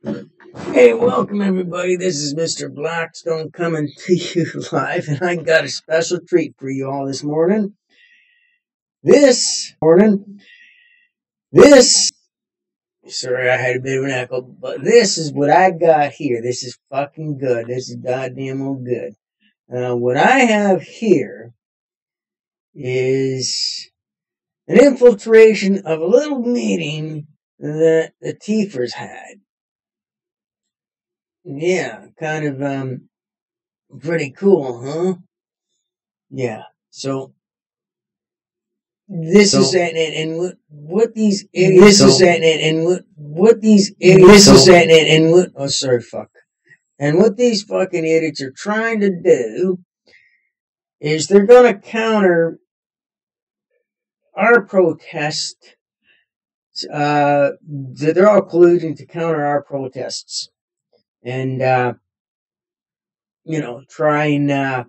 Hey, welcome everybody. This is Mr. Blackstone coming to you live, and I got a special treat for you all this morning. Sorry, I had a bit of an echo, but this is what I got here. This is fucking good. This is goddamn old good. What I have here is an infiltration of a little meeting that the Tiefers had. Yeah, kind of, pretty cool, huh? Yeah. So this is and what these idiots. This is and what these idiots. This is and what. Oh, sorry, fuck. And what these fucking idiots are trying to do is they're gonna counter our protest. They're all colluding to counter our protests, and try and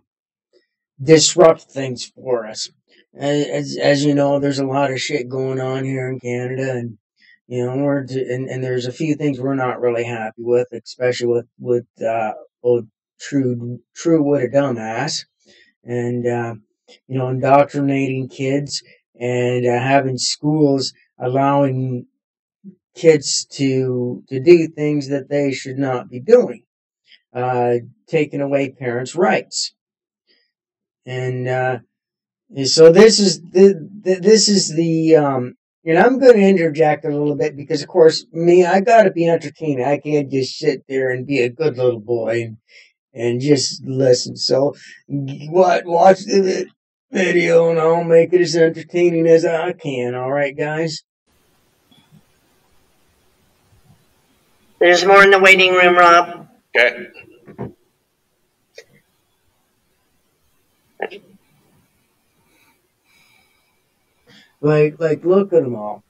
disrupt things for us. As you know, there's a lot of shit going on here in Canada, and and there's a few things we're not really happy with, especially with old True what a dumbass, and indoctrinating kids and having schools allowing kids to do things that they should not be doing, taking away parents' rights, and so this is the and I'm going to interject a little bit because of course I got to be entertaining. I can't just sit there and be a good little boy and just listen. So watch the video and I'll make it as entertaining as I can. All right, guys. There's more in the waiting room, Rob. Okay. Like, look at them all.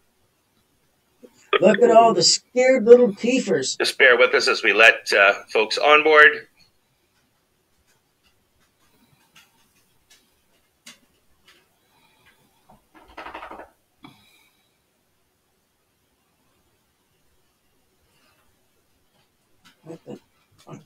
Look at all the scared little teefers. Just bear with us as we let folks on board. What the fuck?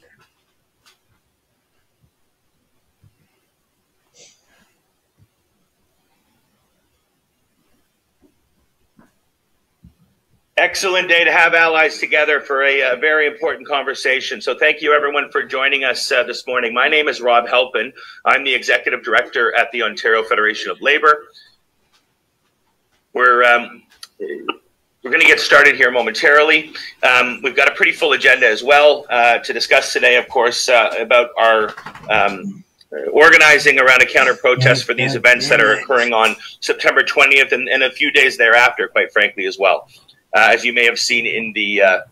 Excellent day to have allies together for a very important conversation. So thank you, everyone, for joining us this morning. My name is Rob Halpin. I'm the Executive Director at the Ontario Federation of Labour. We're going to get started here momentarily. We've got a pretty full agenda as well to discuss today, of course, about our organizing around a counter-protest for these events that are occurring on September 20th and a few days thereafter, quite frankly, as well. As you may have seen in the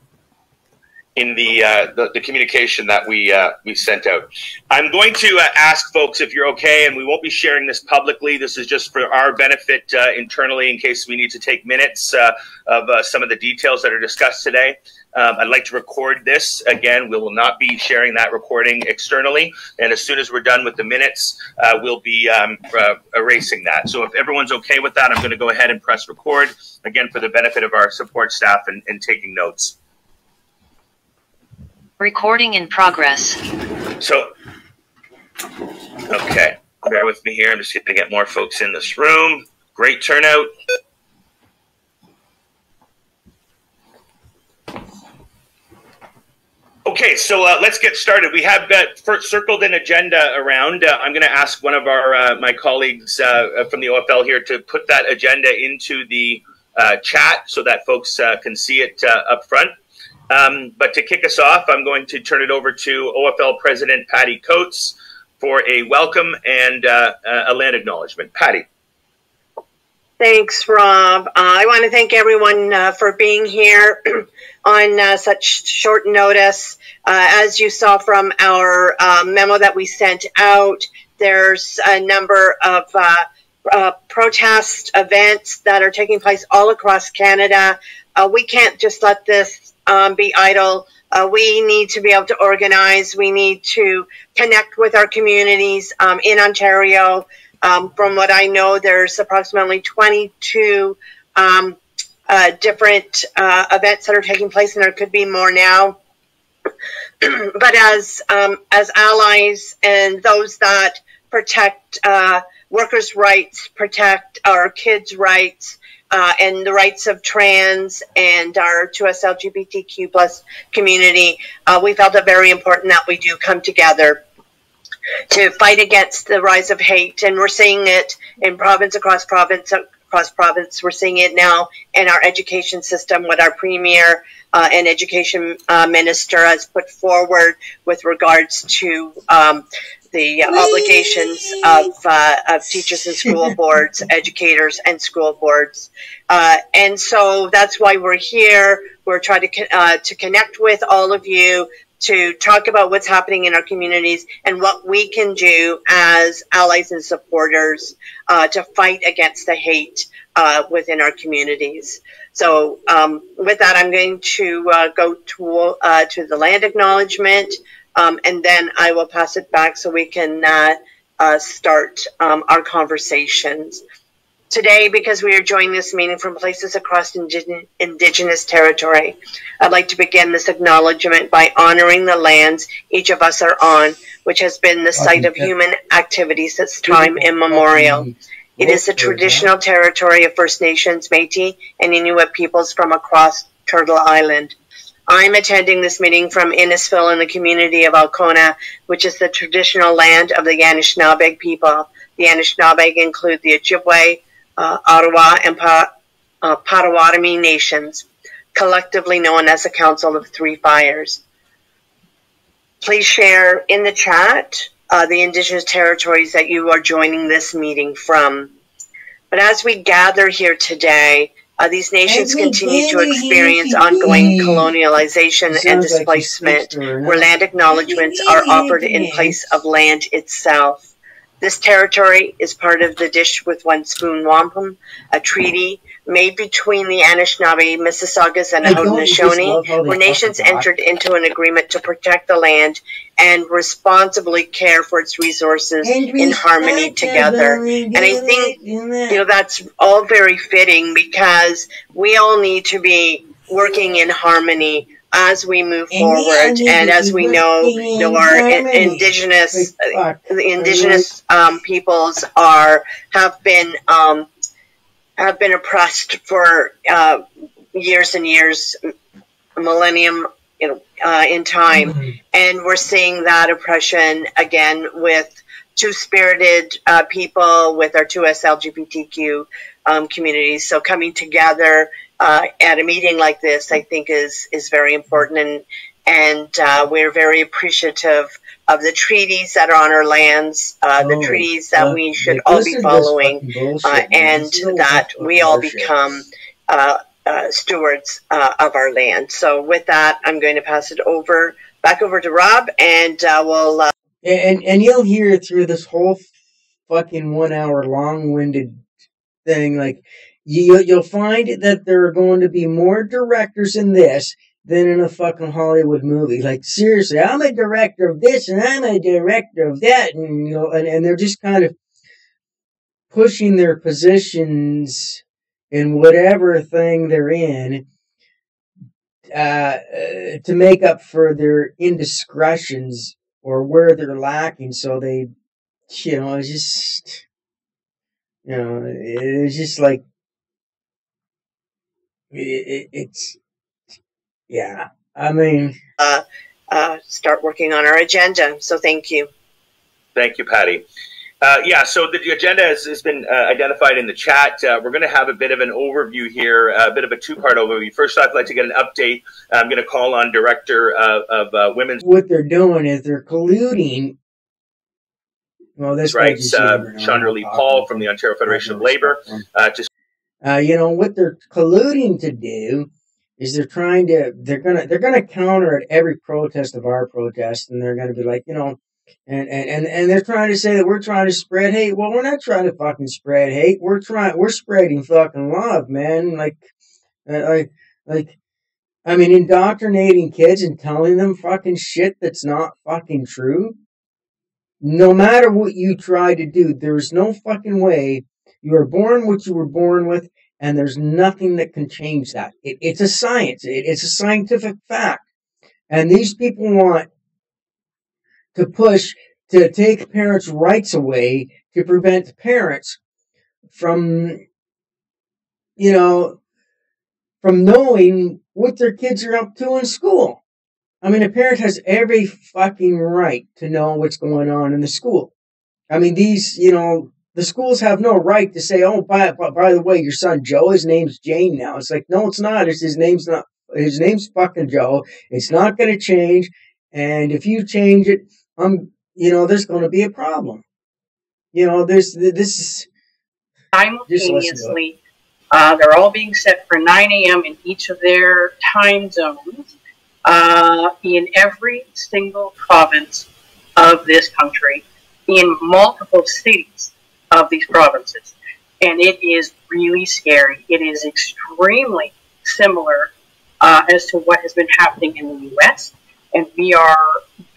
communication that we sent out. I'm going to ask folks if you're okay, and we won't be sharing this publicly. This is just for our benefit internally in case we need to take minutes of some of the details that are discussed today. I'd like to record this. Again, we will not be sharing that recording externally. And as soon as we're done with the minutes, we'll be erasing that. So if everyone's okay with that, I'm going to go ahead and press record, again, for the benefit of our support staff and taking notes. Recording in progress. So, okay, bear with me here. I'm just going to get more folks in this room. Great turnout. Okay, so let's get started. We have circled an agenda around. I'm going to ask one of our my colleagues from the OFL here to put that agenda into the chat so that folks can see it up front. But to kick us off, I'm going to turn it over to OFL President Patty Coates for a welcome and a land acknowledgement. Patty. Thanks, Rob. I want to thank everyone for being here on such short notice. As you saw from our memo that we sent out, there's a number of protest events that are taking place all across Canada. We can't just let this be idle. We need to be able to organize. We need to connect with our communities in Ontario. From what I know, there's approximately 22 different events that are taking place, and there could be more now. But as allies and those that protect workers' rights, protect our kids' rights, and the rights of trans and our 2S LGBTQ plus community, we felt it very important that we do come together to fight against the rise of hate. And we're seeing it in province across province. We're seeing it now in our education system, what our premier and education minister has put forward with regards to the obligations of teachers and school boards, educators and school boards. And so that's why we're here. We're trying to connect with all of you, to talk about what's happening in our communities and what we can do as allies and supporters to fight against the hate within our communities. So with that, I'm going to go to the land acknowledgement, and then I will pass it back so we can start our conversations. Today, because we are joining this meeting from places across Indigenous territory, I'd like to begin this acknowledgement by honoring the lands each of us are on, which has been the site of human activity since time immemorial. It is the traditional territory of First Nations, Métis, and Inuit peoples from across Turtle Island. I'm attending this meeting from Innisfil in the community of Alcona, which is the traditional land of the Anishinaabe people. The Anishinaabe include the Ojibwe, Ottawa, and Potawatomi nations, collectively known as the Council of Three Fires. Please share in the chat the Indigenous territories that you are joining this meeting from. But as we gather here today, these nations continue to experience ongoing colonialization and displacement, where land acknowledgements are offered in place of land itself. This territory is part of the Dish with One Spoon Wampum, a treaty made between the Anishinaabe, Mississaugas, and Haudenosaunee, where nations entered into an agreement to protect the land and responsibly care for its resources in harmony together. And I think, that's all very fitting, because we all need to be working in harmony as we move forward, and as we know, our indigenous peoples have been oppressed for years and years, millennium, in time, and we're seeing that oppression again with two-spirited people, with our 2S LGBTQ communities. So coming together at a meeting like this, I think is very important, and we're very appreciative of the treaties that are on our lands, the treaties that we should all be following, and that we all become stewards of our land. So with that, I'm going to pass it back over to Rob, and we'll... And you'll hear through this whole fucking 1 hour long-winded thing, like, you'll find that there are going to be more directors in this than in a fucking Hollywood movie. Like, seriously, I'm a director of this and I'm a director of that, and and they're just kind of pushing their positions in whatever thing they're in to make up for their indiscretions or where they're lacking. So they, it's just, it's just like, it's, yeah, I mean, start working on our agenda. So thank you. Thank you, Patty. So the agenda has been identified in the chat. We're going to have a bit of an overview here, a bit of a two-part overview. First off, I'd like to get an update. I'm going to call on Director of Women's... What they're doing is they're colluding. Well, that's right. Chandra Lee Paul from the Ontario Federation of Labour. What they're colluding to do is they're gonna counter at every protest of our protest, and they're gonna be like, and they're trying to say that we're trying to spread hate. Well, we're not trying to fucking spread hate. We're spreading fucking love, man. Indoctrinating kids and telling them fucking shit that's not fucking true. No matter what you try to do, there is no fucking way. You were born what you were born with, and there's nothing that can change that. It's a science. It's a scientific fact. And these people want to push to take parents' rights away to prevent parents from, you know, from knowing what their kids are up to in school. I mean, a parent has every fucking right to know what's going on in the school. I mean, the schools have no right to say, oh, by the way, your son Joe, his name's Jane now. It's like, no, it's not. His name's fucking Joe. It's not going to change. And if you change it, there's going to be a problem. This is simultaneously. They're all being set for 9 a.m. in each of their time zones in every single province of this country, in multiple cities of these provinces. And it is really scary. It is extremely similar as to what has been happening in the U.S. And we are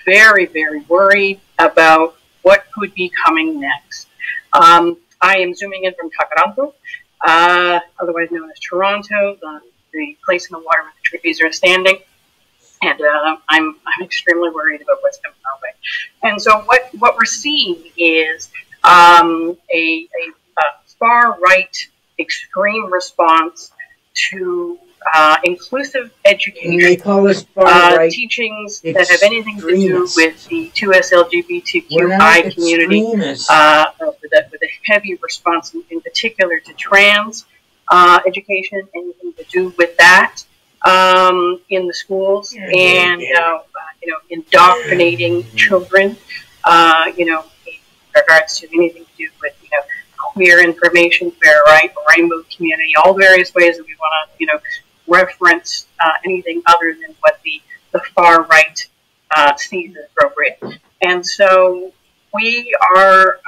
very, very worried about what could be coming next. I am zooming in from Takaranto, otherwise known as Toronto, the place in the water where the trees are standing. And I'm extremely worried about what's coming our way. And so what we're seeing is a far-right extreme response to inclusive education, they call us far-right teachings that have anything to do with the 2S LGBTQI community, with a heavy response in particular to trans education, anything to do with that in the schools, and indoctrinating children, in regards to anything to do with queer information, fair right, rainbow community, all various ways that we want to reference anything other than what the far right sees as appropriate. And so we are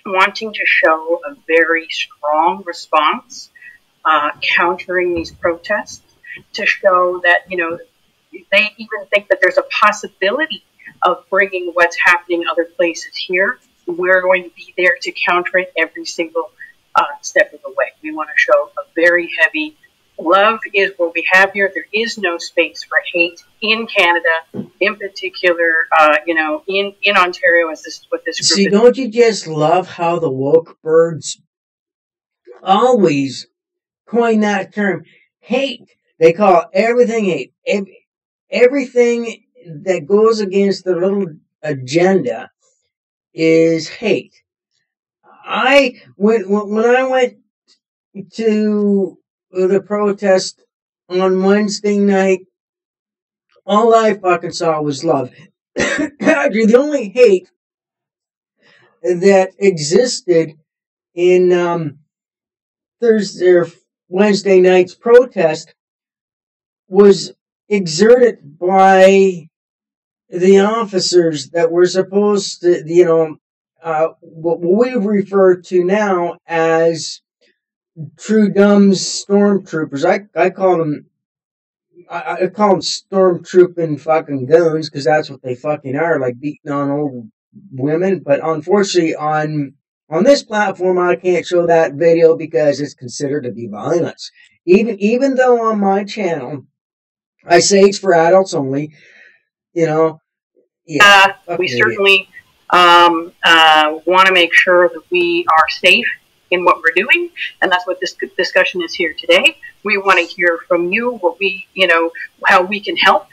wanting to show a very strong response countering these protests, to show that they even think that there's a possibility of bringing what's happening other places here. We're going to be there to counter it every single step of the way. We want to show a very heavy love is what we have here. There is no space for hate in Canada, in particular, in Ontario, as this is what this group See, is. don't you just love how the woke birds always coin that term, hate? They call everything hate. Everything that goes against their little agenda is hate. When I went to the protest on Wednesday night, all I fucking saw was love. Actually, the only hate that existed in Wednesday night's protest was exerted by the officers that were supposed to, what we refer to now as true dumb stormtroopers. I call them stormtrooping fucking goons, because that's what they fucking are, like beating on old women. But unfortunately, on this platform, I can't show that video because it's considered to be violence. Even though on my channel I say it's for adults only, we certainly want to make sure that we are safe in what we're doing, and that's what this discussion is here today. We want to hear from you what how we can help.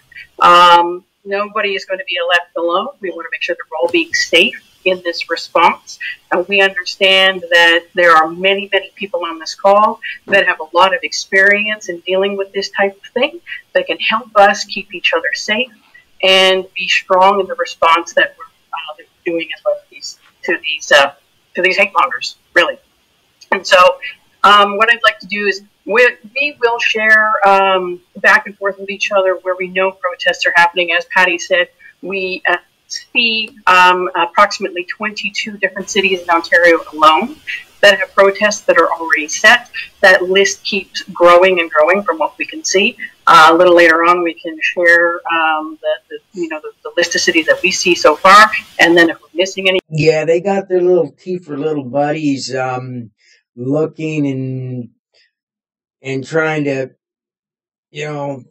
Nobody is going to be left alone. We want to make sure that we're all being safe in this response. And we understand that there are many, many people on this call that have a lot of experience in dealing with this type of thing that can help us keep each other safe and be strong in the response that we're doing as well to these hate mongers, really. And so what I'd like to do is we will share back and forth with each other where we know protests are happening. As Patty said, we see approximately 22 different cities in Ontario alone that have protests that are already set. That list keeps growing and growing from what we can see. A little later on, we can share the list of cities that we see so far, and then if we're missing any. Yeah, they got their little T for little buddies looking and and trying to, you know,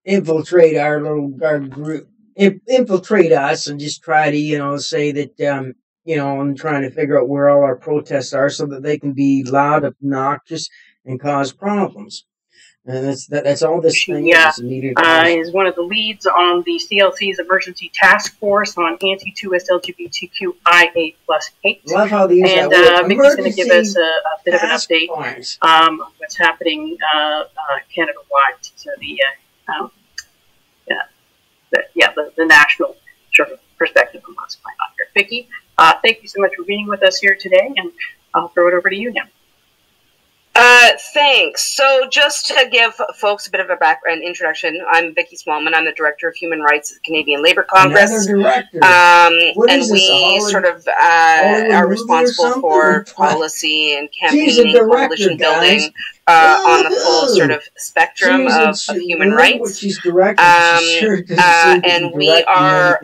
infiltrate our group, infiltrate us, and just try to, say that, and trying to figure out where all our protests are so that they can be loud, obnoxious, and cause problems. And that's all this thing She is. is one of the leads on the CLC's emergency task force on anti-2S LGBTQIA plus hate. Love how they use and that word. Mickey's going to give us a bit of an update force. on what's happening Canada-wide. So the national sort of perspective on what's going on here. Vicky, thank you so much for being with us here today, and I'll throw it over to you now. Thanks. So just to give folks a bit of a background introduction, I'm Vicky Smallman. I'm the Director of Human Rights at the Canadian Labour Congress. And we sort of are responsible for policy and campaigning, coalition building on the full sort of spectrum of human rights. And we are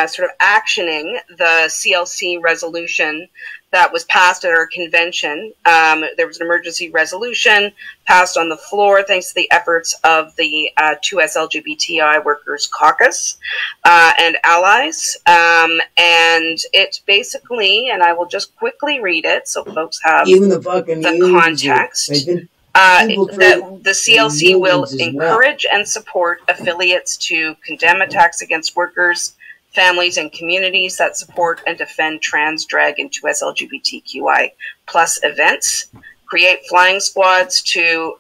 sort of actioning the CLC resolution that was passed at our convention. There was an emergency resolution passed on the floor thanks to the efforts of the 2S LGBTI Workers Caucus and allies. And it basically, and I will just quickly read it so folks have the context. That the CLC will encourage and support affiliates to condemn attacks against workers, families, and communities that support and defend trans, drag, and 2S LGBTQI plus events. Create flying squads to,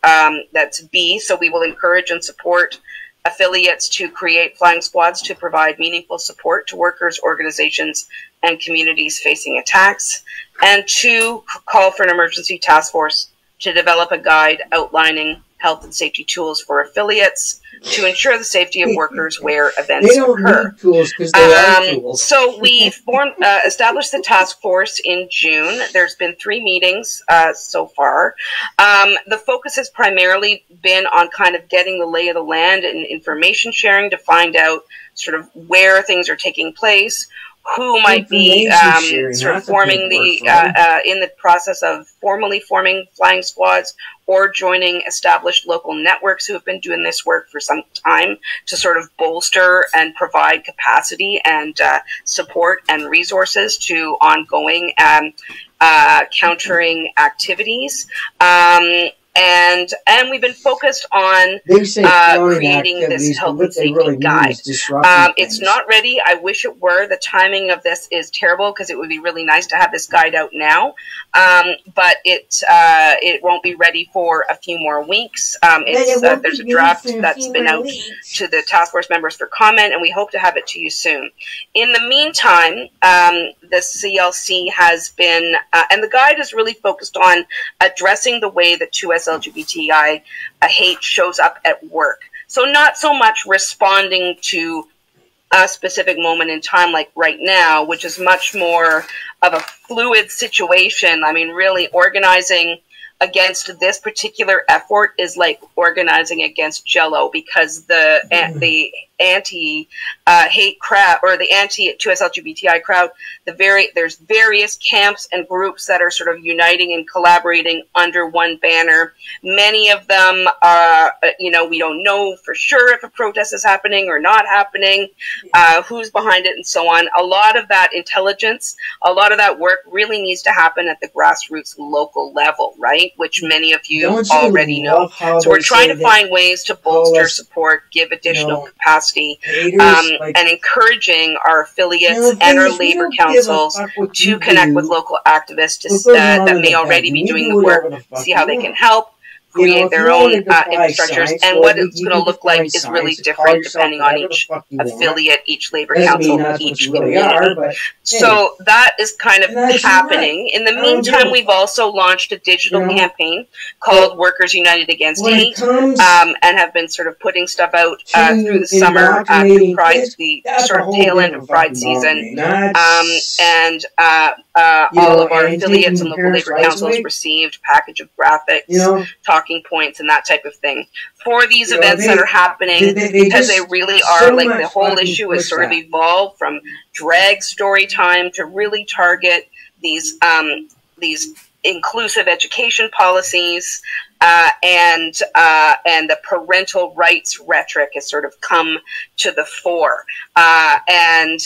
that's B, so we will encourage and support affiliates to create flying squads to provide meaningful support to workers, organizations, and communities facing attacks. And 2, call for an emergency task force to develop a guide outlining health and safety tools for affiliates to ensure the safety of workers where events occur. So we established the task force in June. There's been 3 meetings so far. The focus has primarily been on kind of getting the lay of the land and information sharing to find out sort of where things are taking place, who might be sort of forming in the process of formally forming flying squads or joining established local networks who have been doing this work for some time to sort of bolster and provide capacity and support and resources to ongoing countering activities. And we've been focused on creating this health and safety guide. It's not ready. I wish it were. The timing of this is terrible because it would be really nice to have this guide out now. But it won't be ready for a few more weeks. There's a draft that's been out to the task force members for comment, and we hope to have it to you soon. In the meantime, the CLC has been, and the guide is really focused on addressing the way that 2S LGBTI hate shows up at work. So not so much responding to a specific moment in time like right now, which is much more of a fluid situation. I mean, really organizing against this particular effort is like organizing against Jello, because the anti-hate crowd, or the anti-2S LGBTI crowd, there's various camps and groups that are sort of uniting and collaborating under one banner. Many of them are, we don't know for sure if a protest is happening or not happening, who's behind it, and so on. A lot of that intelligence, a lot of that work really needs to happen at the grassroots local level, right? Which many of you already know. So we're trying to find ways to bolster support, give additional capacity, and encouraging our affiliates and our labor councils to connect with local activists that may already be doing the work, see how they can help, create their own infrastructures, and what it's going to look like is really different depending on each affiliate, each labor council, each community. So that is kind of happening. In the meantime, we've also launched a digital campaign called Workers United Against Hate, and have been sort of putting stuff out through the summer, through Pride, the sort of tail end of Pride season, and all of our affiliates and local labor councils received a package of graphics, talking points, and that type of thing for these events that are happening, because they really are, like, the whole issue has sort of evolved from drag story time to really target these inclusive education policies, and the parental rights rhetoric has sort of come to the fore, and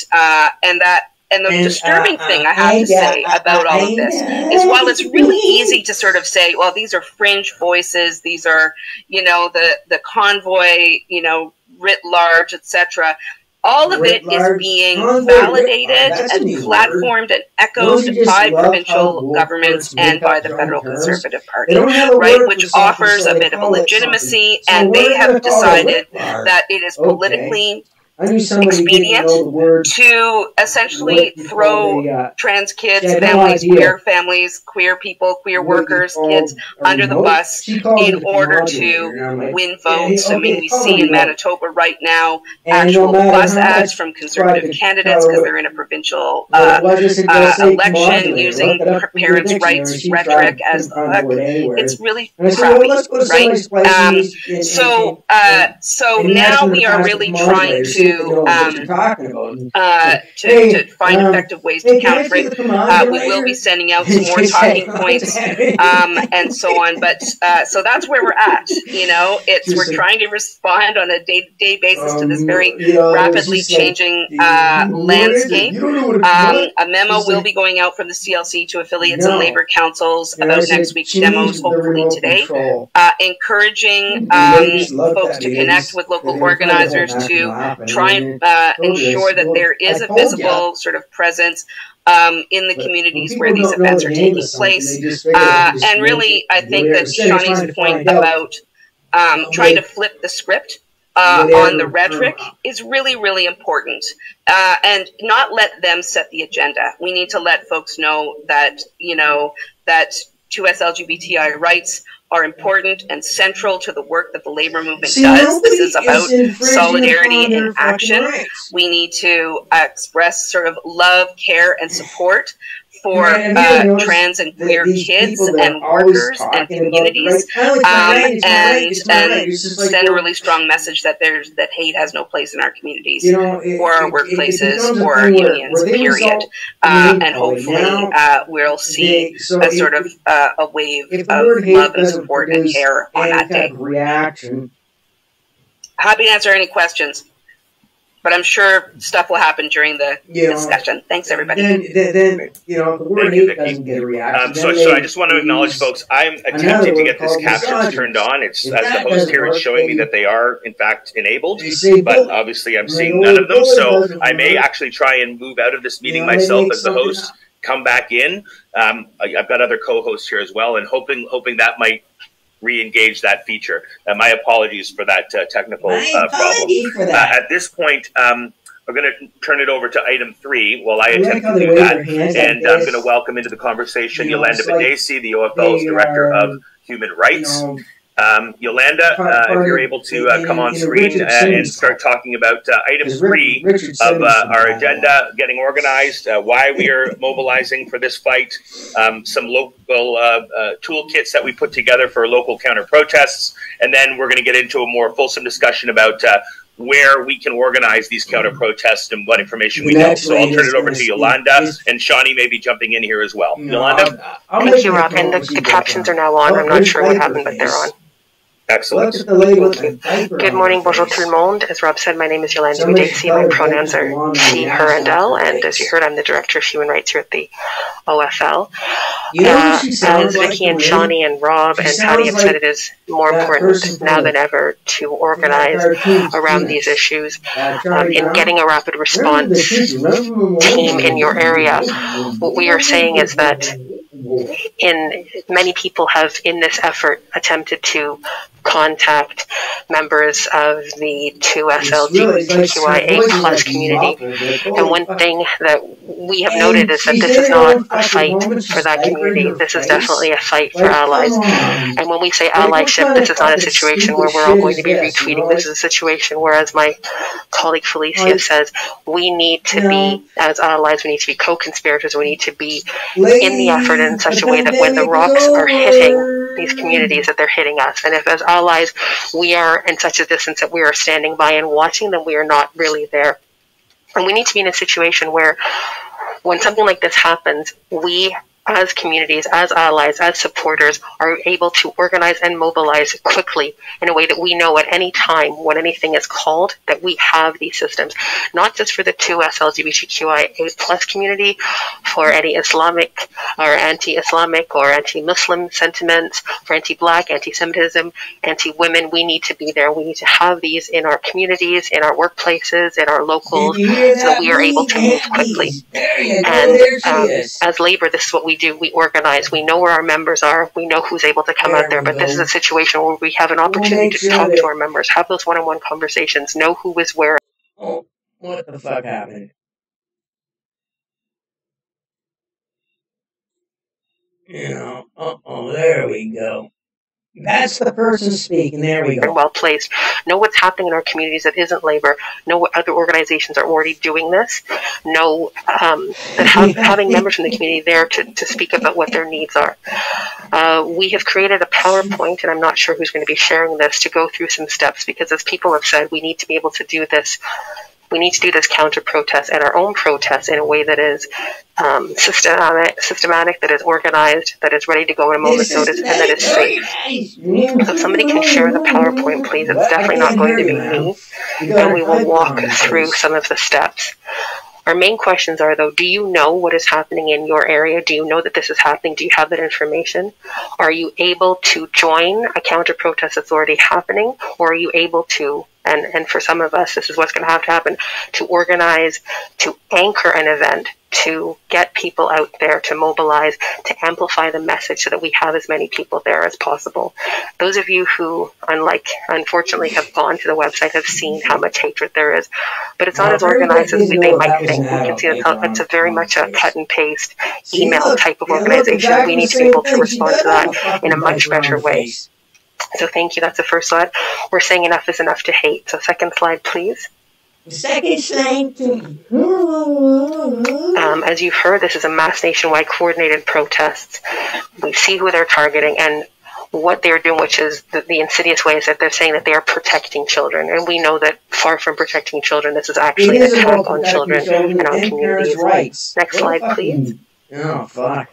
the disturbing thing I have to say about all of this is, while it's really easy to sort of say, well, these are fringe voices, these are, you know, the convoy, you know, writ large, etc. All of it is being validated and platformed and echoed by provincial governments and by the federal Conservative Party, right, which offers a bit of a legitimacy, and they have decided that it is politically expedient to essentially throw trans kids, families, queer people, queer workers, kids under the bus in order to win votes. I mean, we see in Manitoba right now actual bus ads from Conservative candidates because they're in a provincial election using parents' rights rhetoric as the hook. It's really crappy, right? So now we are really trying to find effective ways to counter it. We will be sending out some more talking points and so on. But so that's where we're at. You know, we're trying to respond on a day-to-day basis to this very rapidly changing landscape. A memo will be going out from the CLC to affiliates and Labour councils about next week's demos, hopefully today, encouraging folks to connect with local organizers to try and ensure that there is a visible sort of presence in the communities where these events are taking place. And really, I think that Shawnee's point about trying to flip the script on the rhetoric is really, really important, and not let them set the agenda. We need to let folks know that, you know, that 2S LGBTI rights are important and central to the work that the labor movement does. This is about solidarity in action. We need to express sort of love, care, and support for trans and queer kids and workers and communities, and send a really strong message that hate has no place in our communities, or our workplaces, or our unions, period. And hopefully we'll see a sort of a wave of love and support and care on that day. Happy to answer any questions. But I'm sure stuff will happen during the discussion. Thanks, everybody. Then you know, the word hate doesn't get a reaction. So I just want to acknowledge, folks, I'm attempting to get this captions turned on. It's, as the host here is showing me that they are, in fact, enabled. But obviously I'm seeing none of them. So I may actually try and move out of this meeting myself as the host, come back in. I've got other co-hosts here as well, and hoping that might re-engage that feature. My apologies for that technical problem. At this point, we're going to turn it over to item 3 while I attempt to do that. And I'm going to welcome into the conversation Yolanda Badesi, the OFL's Director of Human Rights. Yolanda, if you're able to come on screen and start talking about item 3 of our agenda, getting organized, why we are mobilizing for this fight, some local toolkits that we put together for local counter-protests, and then we're going to get into a more fulsome discussion about where we can organize these counter-protests and what information we know. So I'll turn it over to Yolanda, and Shawnee may be jumping in here as well. Yolanda? Thank you, Rob. And the captions are now on. I'm not sure what happened, but they're on. Excellent. Good morning, bonjour tout le monde. As Rob said, my name is Yolanda Badesi. My pronouns are she, her, and elle. And as you heard, I'm the Director of Human Rights here at the OFL. As Vicky and Shawnee and Rob and Patty have said, it is more important now than ever to organize around these issues. In getting a rapid response team in your area, what we are saying is that many people have, in this effort, attempted to contact members of the 2S LGBTQIA plus community. And one thing that we have noted is that this is not a fight for that community. This is definitely a fight for allies. And when we say allyship, this is not a situation where we're all going to be retweeting. This is a situation where, as my colleague Felicia says, we need to be, as allies, we need to be co-conspirators. We need to be in the effort in such a way that when the rocks are hitting these communities, that they're hitting us. And if as allies we are in such a distance that we are standing by and watching them, we are not really there. And we need to be in a situation where when something like this happens, we as communities, as allies, as supporters, are able to organize and mobilize quickly in a way that we know at any time when anything is called, that we have these systems, not just for the 2S LGBTQIA plus community, for any Islamic or anti-Islamic or anti-Muslim sentiments, for anti-Black, anti-Semitism, anti-women. We need to be there. We need to have these in our communities, in our workplaces, in our locals, so that we are able to move quickly. And as Labour, this is what we do. We organize. We know where our members are. We know who's able to come out there. But this is a situation where we have an opportunity to talk to our members, have those one-on-one conversations, know who is where. Oh, what the fuck happened? You know, there we go. That's the person speaking. There we go. Well placed. Know what's happening in our communities that isn't Labour. Know what other organizations are already doing this. Know that having members from the community there to speak about what their needs are. We have created a PowerPoint, and I'm not sure who's going to be sharing this, to go through some steps, because as people have said, we need to be able to do this. We need to do this counter-protest and our own protest in a way that is systematic, that is organized, that is ready to go at a moment's notice, and that is safe. So if somebody can share the PowerPoint, please. It's definitely not going to be me, and we will walk through some of the steps. Our main questions are, though, do you know what is happening in your area? Do you know that this is happening? Do you have that information? Are you able to join a counter-protest that's already happening? Or are you able to, and for some of us, this is what's going to have to happen, to organize, to anchor an event, to get people out there, to mobilize, to amplify the message so that we have as many people there as possible. Those of you who, unfortunately, have gone to the website have seen how much hatred there is. But it's not as organized as they might think. We can see it's a very much a cut and paste email type of organization. We need to be able to respond to that in a much better way. So thank you. That's the first slide. We're saying enough is enough to hate. So second slide, please. Second slide. As you've heard, this is a mass nationwide coordinated protest. We see who they're targeting and what they're doing, which is the insidious way is that they're saying that they are protecting children. And we know that far from protecting children, this is actually an attack on children and on communities. Rights. Next slide, please. Oh, fuck.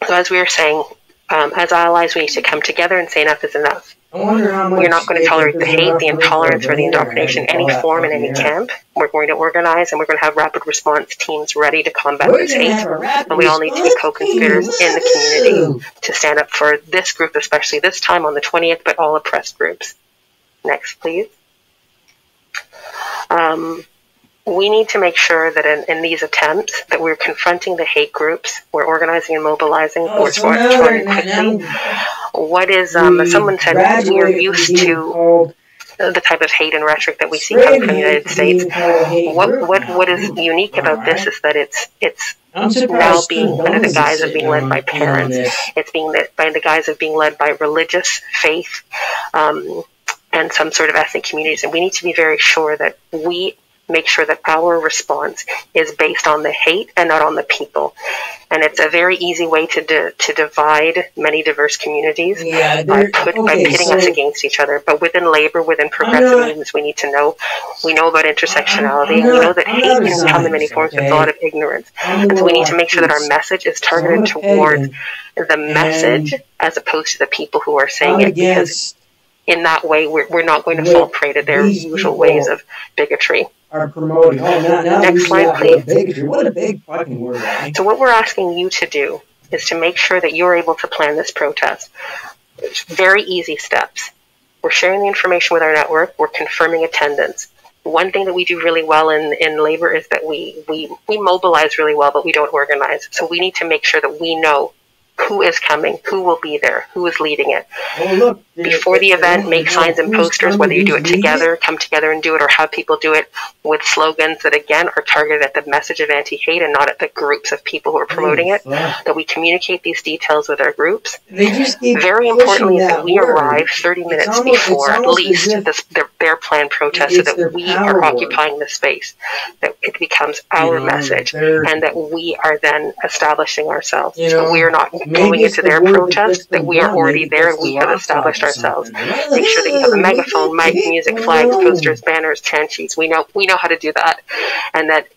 So as we were saying, as allies, we need to come together and say enough is enough. We're not going to tolerate the hate, the intolerance, or the indoctrination in any form, in any camp. We're going to organize, and we're going to have rapid response teams ready to combat this hate. And we all need to be co-conspirators in the community to stand up for this group, especially this time on the 20th, but all oppressed groups. Next, please. We need to make sure that in these attempts that we're confronting the hate groups, we're organizing and mobilizing, we're responding quickly. What is, someone said, we are used to the type of hate and rhetoric that we see coming from the United States. What is unique about this is that it's now being under the guise of being led by parents. It's being led by the guise of being led by religious faith and some sort of ethnic communities. And we need to be very sure that we make sure that our response is based on the hate and not on the people. And it's a very easy way to divide many diverse communities by pitting us against each other. But within labor, within progressive movements, we need to know. We know about intersectionality. We know that hate can come in many forms with a lot of ignorance. And so we need to make sure that our message is targeted towards the message as opposed to the people who are saying it, because in that way, we're not going to fall prey to their usual ways of bigotry. Are promoting. Next slide, please. Bigotry. What a big fucking word. Right? So what we're asking you to do is to make sure that you're able to plan this protest. It's very easy steps. We're sharing the information with our network. We're confirming attendance. One thing that we do really well in labor is that we mobilize really well, but we don't organize. So we need to make sure that we know who is coming, who will be there, who is leading it. Before the event, make signs and posters, whether you do it together, come together and do it, or have people do it with slogans that, again, are targeted at the message of anti-hate and not at the groups of people who are promoting it, that we communicate these details with our groups. Very importantly is that we arrive 30 minutes before, at least, their planned protest, so that we are occupying the space, that it becomes our message, and that we are then establishing ourselves. So we are not going into their protest, that we are already there and we have established ourselves. Make sure that you have a megaphone, mic, music, flags, posters, banners, chant sheets. We know how to do that, and that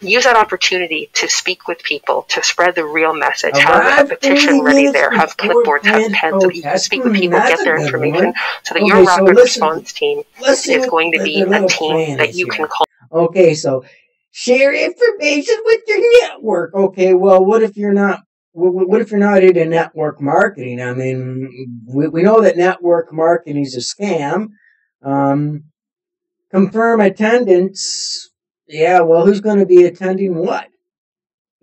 use that opportunity to speak with people, to spread the real message. Have a petition ready there, have clipboards, have pens, so you can speak with people, get their information, so that your rapid response team is going to be a team that you can call. Okay, so share information with your network. Okay, well, what if you're not? What if you're not into network marketing? I mean, we know that network marketing is a scam. Confirm attendance. Yeah, well, who's going to be attending what?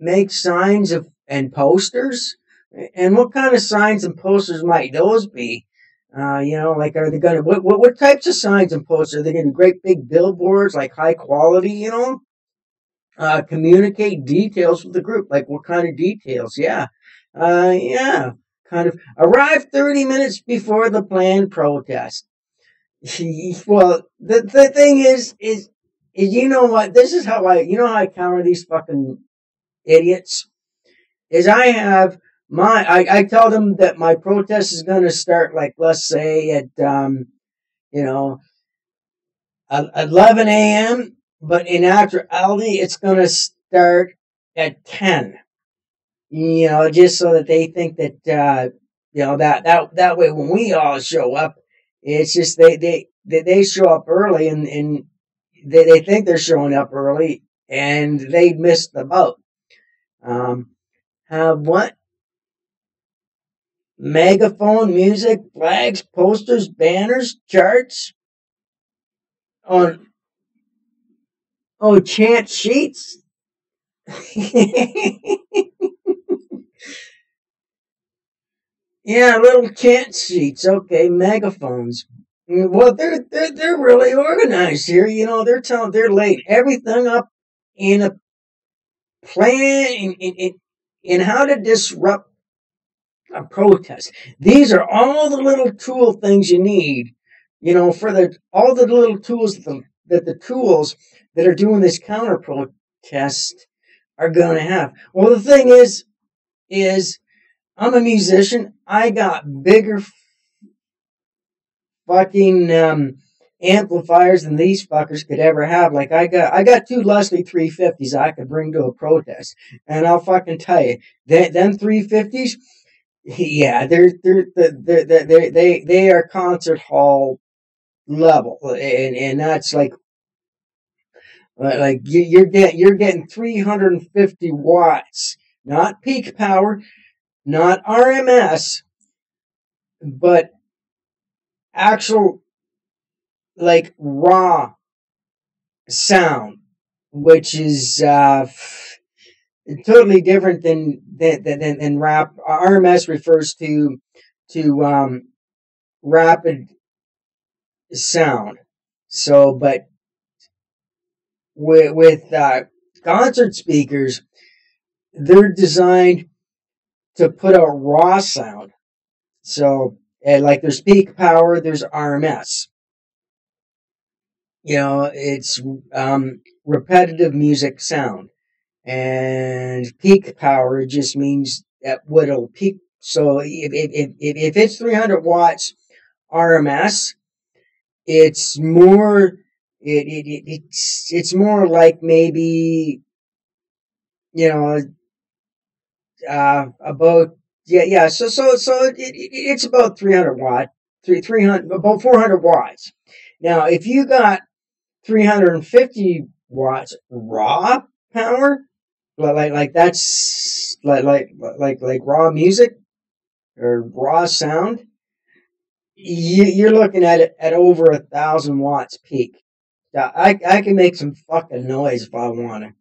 Make signs and posters? And what kind of signs and posters might those be? Like, are they going to, what types of signs and posters? Are they going to be great big billboards, like high quality, communicate details with the group? Like, what kind of details? Yeah. Kind of arrive 30 minutes before the planned protest. Well, the thing is, you know what? This is how I counter these fucking idiots. Is I tell them that my protest is going to start, like, let's say at, 11 a.m., but in actuality, it's going to start at 10. Just so that they think that, that way when we all show up, it's just they show up early and they think they're showing up early and they missed the boat. Have what? Megaphone, music, flags, posters, banners, charts. Chant sheets. Yeah, little chant sheets. Okay, megaphones. Well, they're really organized here. They're laying everything up in a plan in how to disrupt a protest. These are all the little tool things you need, for all the little tools that the tools that are doing this counter protest are going to have. Well, the thing is I'm a musician. I got bigger fucking amplifiers than these fuckers could ever have. Like, I got two Leslie 350s I could bring to a protest, and I'll fucking tell you, them 350s. Yeah, they are concert hall level, and that's like you're getting 350 watts, not peak power, not RMS, but actual, like, raw sound, which is totally different than rap. RMS refers to rapid sound. So, but with concert speakers, they're designed to put out raw sound. So, like, there's peak power, there's RMS. It's repetitive music sound. And peak power just means that what it'll peak. So if it's 300 watts RMS, it's more it's more like maybe about so it's about 300 watt 300 about 400 watts. Now if you got 350 watts raw power, like that's like raw music or raw sound, you're looking at it at over 1,000 watts peak. I can make some fucking noise if I want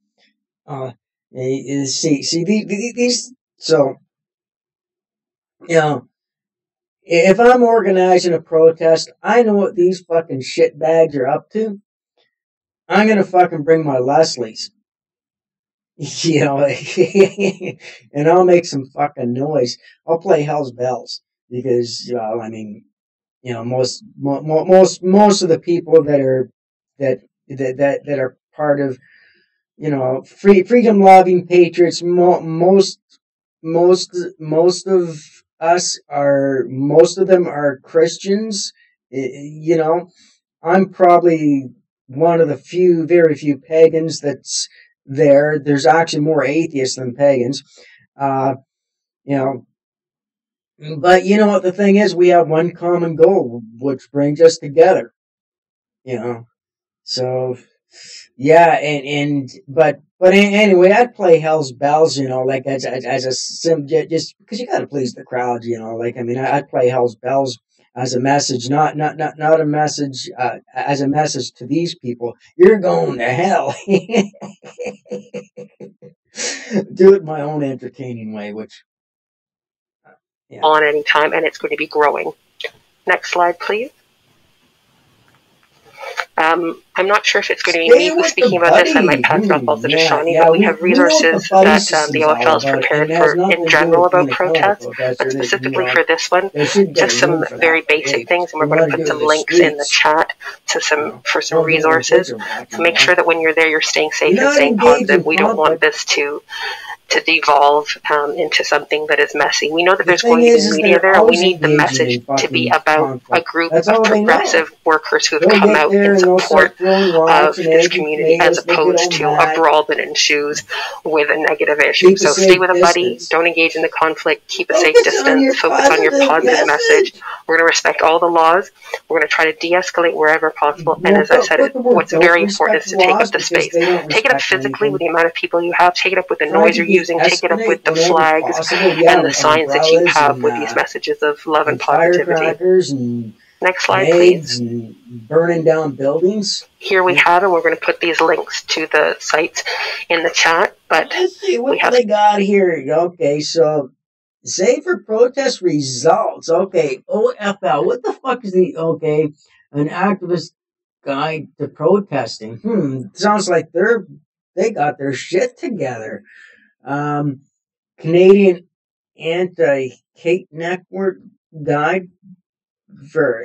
to. See these. So, if I'm organizing a protest, I know what these fucking shitbags are up to. I'm gonna fucking bring my Leslies. And I'll make some fucking noise. I'll play Hell's Bells because, I mean, most of the people that are part of, freedom loving patriots, most of them are Christians. I'm probably one of the very few pagans there. There's actually more atheists than pagans. You know, but you know what the thing is, we have one common goal, which brings us together. You know, so yeah, but anyway, I'd play Hell's Bells, you know, like as a sim, just because you got to please the crowd, you know, like I mean, I'd play Hell's Bells as a message, not a message, as a message to these people. You're going to hell. Do it my own entertaining way, which yeah. On any time, and it's going to be growing. Next slide, please. I'm not sure if it's going to be me who's speaking about this. I might pass it off also to Shawnee, but we have resources that the OFL has prepared for in general about protests, but specifically for this one, just some very basic things, and we're going to put some links in the chat to for some resources to make sure that when you're there, you're staying safe and staying positive. We don't want this to devolve into something that is messy. We know that there's going to be media there, and we need the message to be about a group of progressive workers who have come out in support of this community, as opposed to a brawl that ensues with a negative issue. So stay with a buddy, don't engage in the conflict, keep a safe distance, focus on your positive message. We're going to respect all the laws. We're going to try to de-escalate wherever possible. And as I said, what's very important is to take up the space. Take it up physically with the amount of people you have. Take it up with the noise you're using. Take it up with the flags and the signs that you have with these messages of love and positivity. Next slide, please. Burning down buildings. Here we have, and we're going to put these links to the sites in the chat. But let's see what they got here. Okay, so safer protest results. Okay, OFL. What the fuck is the an activist guide to protesting? Sounds like they got their shit together. Canadian Anti-Hate Network guide for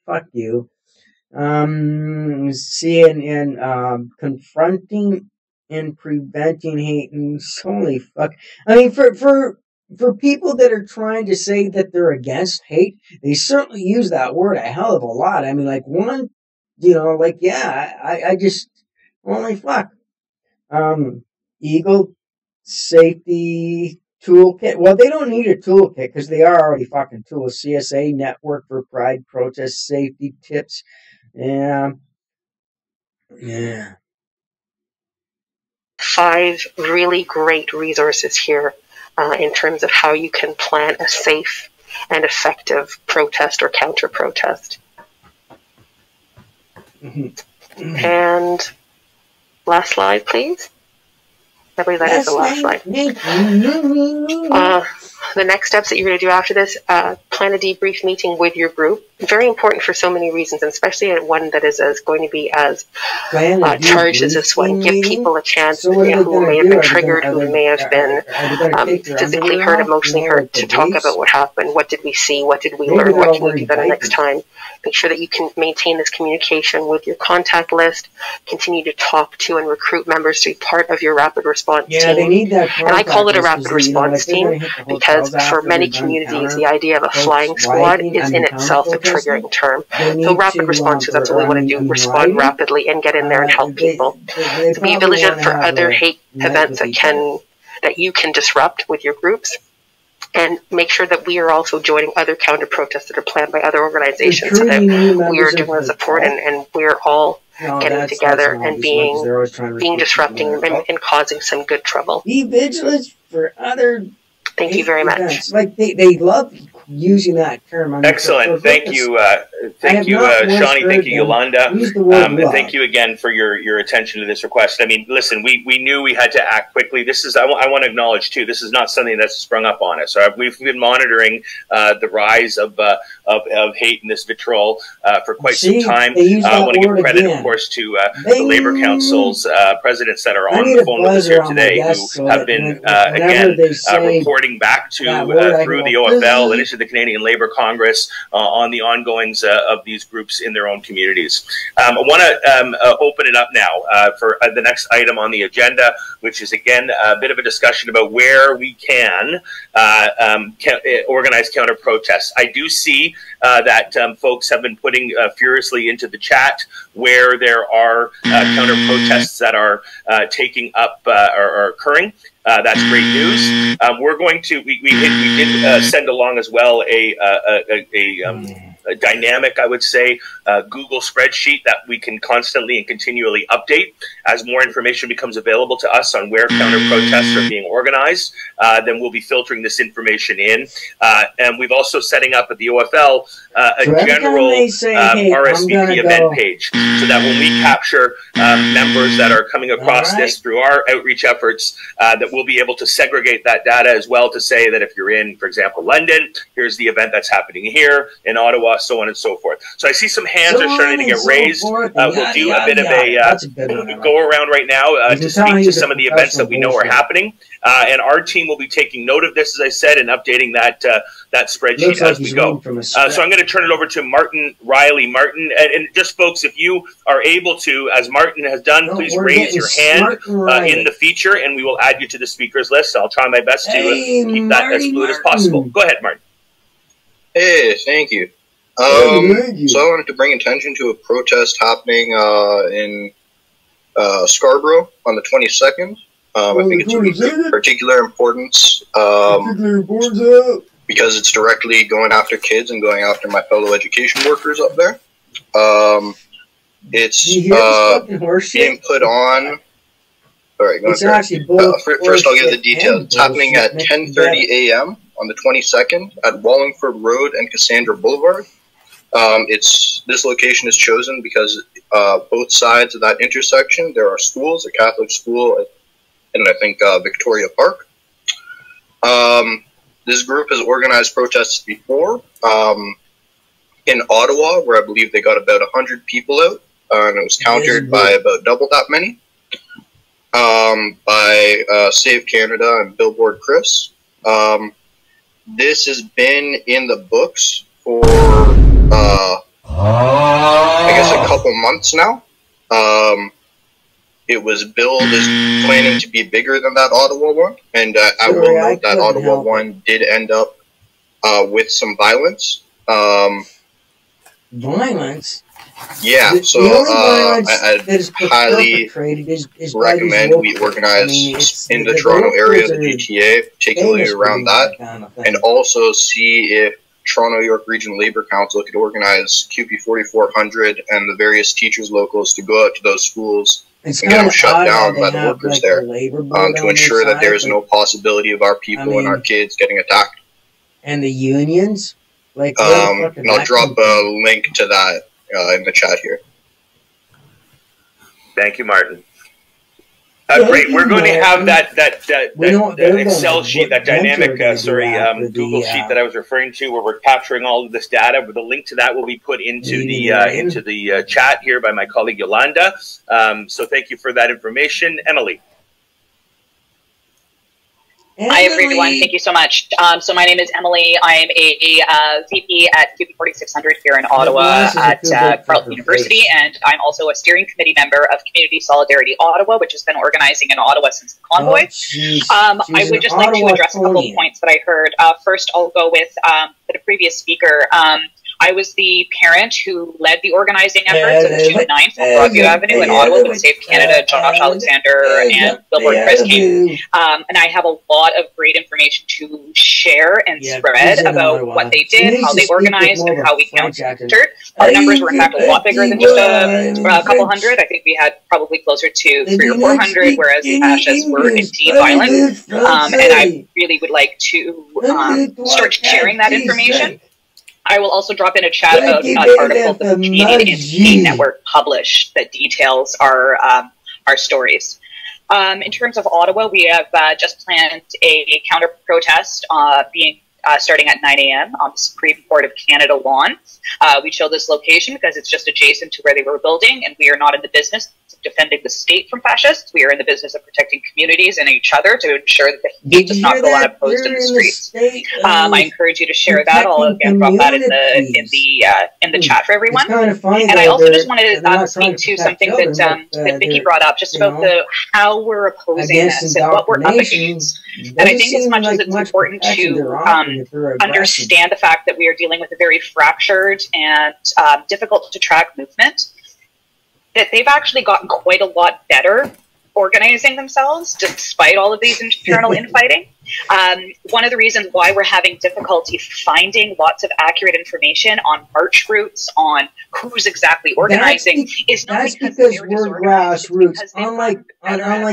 fuck you. CNN confronting and preventing hate, and holy fuck. I mean, for people that are trying to say that they're against hate, they certainly use that word a hell of a lot. I mean, like one, you know, like yeah, I just holy fuck. Eagle Safety Toolkit. Well, they don't need a toolkit because they are already fucking tools. CSA Network for Pride Protest Safety Tips. Yeah. 5 really great resources here in terms of how you can plan a safe and effective protest or counter-protest. And last slide, please. I believe that is the last slide. The next steps that you're going to do after this, plan a debrief meeting with your group. Very important for so many reasons, and especially at one that is going to be as charged as this one. Give people a chance, who may have been triggered, who may have been physically hurt, emotionally hurt, to talk about what happened. What did we see? What did we learn? What can we do better next time? Make sure that you can maintain this communication with your contact list. Continue to talk to and recruit members to be part of your rapid response team. They need that. And I call it a rapid response team because for many communities, the idea of a flying squad is in itself a triggering term. So rapid response, because that's what we want to do, respond rapidly and get in there and help people. So be vigilant for other hate events that you can disrupt with your groups. And make sure that we are also joining other counter-protests that are planned by other organizations so that we are doing the support and we're all getting together and being disrupting and causing some good trouble. Be vigilant for other. Thank you very much. Like they love using that term. I mean, excellent. Thank you, Shawnee. Thank you, Yolanda. And thank you again for your attention to this request. I mean, listen, we knew we had to act quickly. This is I want to acknowledge too. This is not something that's sprung up on us. We've been monitoring the rise of hate and this vitriol for quite some time. I want to give credit, of course, to the Labor Council's presidents that are on the phone with us here today, who have been again reporting back to through the OFL and into the Canadian Labour Congress on the ongoings of these groups in their own communities. I want to open it up now for the next item on the agenda, which is again a bit of a discussion about where we can organize counter protests. I do see see that folks have been putting furiously into the chat where there are counter protests that are taking up or are occurring. That's great news. We're going to we did send along as well a dynamic, I would say, Google spreadsheet that we can constantly and continually update as more information becomes available to us on where counter protests are being organized. Then we'll be filtering this information in, and we've also setting up at the OFL a general RSVP event page, so that when we capture members that are coming across this through our outreach efforts, that we'll be able to segregate that data as well to say that if you're in, for example, London, here's the event that's happening here, in Ottawa, so on and so forth. So I see some hands are starting to get raised. We'll do a bit of a go around right now to speak to some of the events that we know are happening. And our team will be taking note of this, as I said, and updating that spreadsheet as we go. So I'm going to turn it over to Martin Riley. Martin, and just folks, if you are able to, as Martin has done, please raise your hand in the feature, and we will add you to the speakers list. I'll try my best to keep that as fluid as possible. Go ahead, Martin. Hey, thank you. So I wanted to bring attention to a protest happening in Scarborough on the 22nd. I think it's of particular importance because it's directly going after kids and going after my fellow education workers up there. It's being put on. All right, first I'll give the details. It's happening at 10:30 a.m. on the 22nd at Wallingford Road and Cassandra Boulevard. This location is chosen because both sides of that intersection there are schools, a Catholic school, and I think Victoria Park. This group has organized protests before in Ottawa, where I believe they got about 100 people out, and it was countered by about double that many by Save Canada and Billboard Chris. This has been in the books for I guess a couple months now. It was billed as planning to be bigger than that Ottawa one, and I will note that Ottawa one did end up with some violence. Violence? Yeah, so I'd highly recommend we organize in the Toronto area, the GTA, particularly around that, and also see if Toronto York Region Labour Council could organize QP 4400 and the various teachers locals to go out to those schools and get them shut down by the workers there to ensure that there is no possibility of our people and our kids getting attacked. And the unions? And I'll drop a link to that in the chat here. Thank you, Martin. Great. We're going to have that Excel sheet, that dynamic, Google sheet that I was referring to, where we're capturing all of this data. The link to that will be put into the chat here by my colleague Yolanda. So thank you for that information, Emily. Hi, everyone. Thank you so much. So my name is Emily. I am a VP at QP 4600 here in Ottawa at Carleton University, and I'm also a steering committee member of Community Solidarity Ottawa, which has been organizing in Ottawa since the convoy. I would just like to address a couple of points that I heard. First, I'll go with the previous speaker. I was the parent who led the organizing efforts of the 2 and 9 from Broadview Avenue in Ottawa with Save Canada, Josh Alexander, and Billboard Chris came. And I have a lot of great information to share and spread about what they did, how they organized, and how we countered. Our numbers were in fact a lot bigger than just a couple hundred. I think we had probably closer to 300 or 400, whereas the fascists were indeed violent. And I really would like to start sharing that information. I will also drop in a chat about an article that the Canadian Anti-Hate Network published that details our stories. In terms of Ottawa, we have just planned a counter-protest starting at 9 a.m. on the Supreme Court of Canada lawn. We chose this location because it's just adjacent to where they were building, and we are not in the business of defending the state from fascists. We are in the business of protecting communities and each other to ensure that the hate does not go unopposed in the streets. I encourage you to share that. I'll again drop that in the chat for everyone. And I also just want to speak to something that Vicky brought up, just about how we're opposing this and what we're up against. And I think as much as it's important to understand the fact that we are dealing with a very fractured and difficult to track movement, that they've actually gotten quite a lot better organizing themselves despite all of these internal infighting. One of the reasons why we're having difficulty finding lots of accurate information on march routes, on who's exactly organizing, is not because we're grassroots. Unlike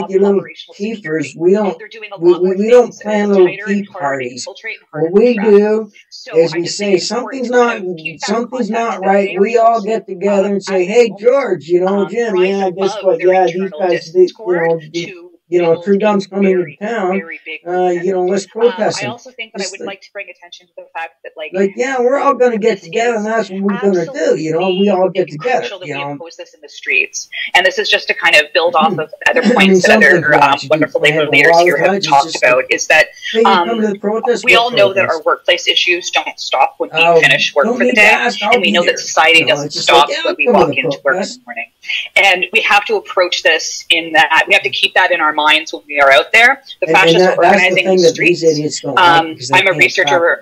your little keepers, we don't plan little tea parties. What we do is we say something's not right. We all get together and say, "Hey, George, Jim, yeah, guess what? Yeah, these guys, Trudeau's coming to town. Let's protest." I also think that I would like to bring attention to the fact that, we're all going to get together, and that's what we're going to do. We all get together. That we oppose this in the streets, and this is just to kind of build off of other points that other wonderful labor leaders here have talked about. Is that we all know that our workplace issues don't stop when we finish work for the day, and we know that society doesn't stop when we walk into work in the morning. And we have to approach this in that we have to keep that in our minds when we are out there. The fascists are organizing in the streets. I'm a researcher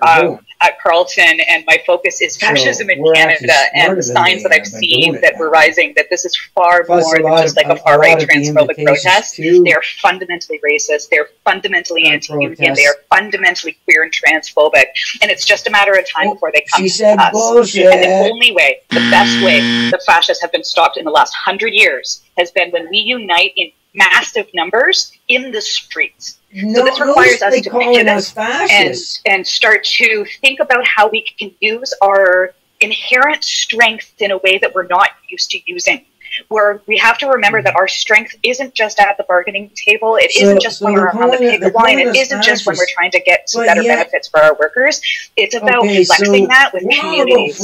at Carleton, and my focus is fascism in Canada, and the signs that I've seen that we're rising, that this is far more than just like a far-right transphobic protest. They are fundamentally racist, they're fundamentally anti-union, they are fundamentally queer and transphobic, and it's just a matter of time before they come to us. Bullshit. And the only way, the best way the fascists have been stopped in the last 100 years has been when we unite in massive numbers in the streets. So this requires us to pivot and start to think about how we can use our inherent strength in a way that we're not used to using. Where we have to remember that our strength isn't just at the bargaining table, it isn't just when we're on the picket line, it isn't just when we're trying to get some better benefits for our workers. It's about flexing that with communities.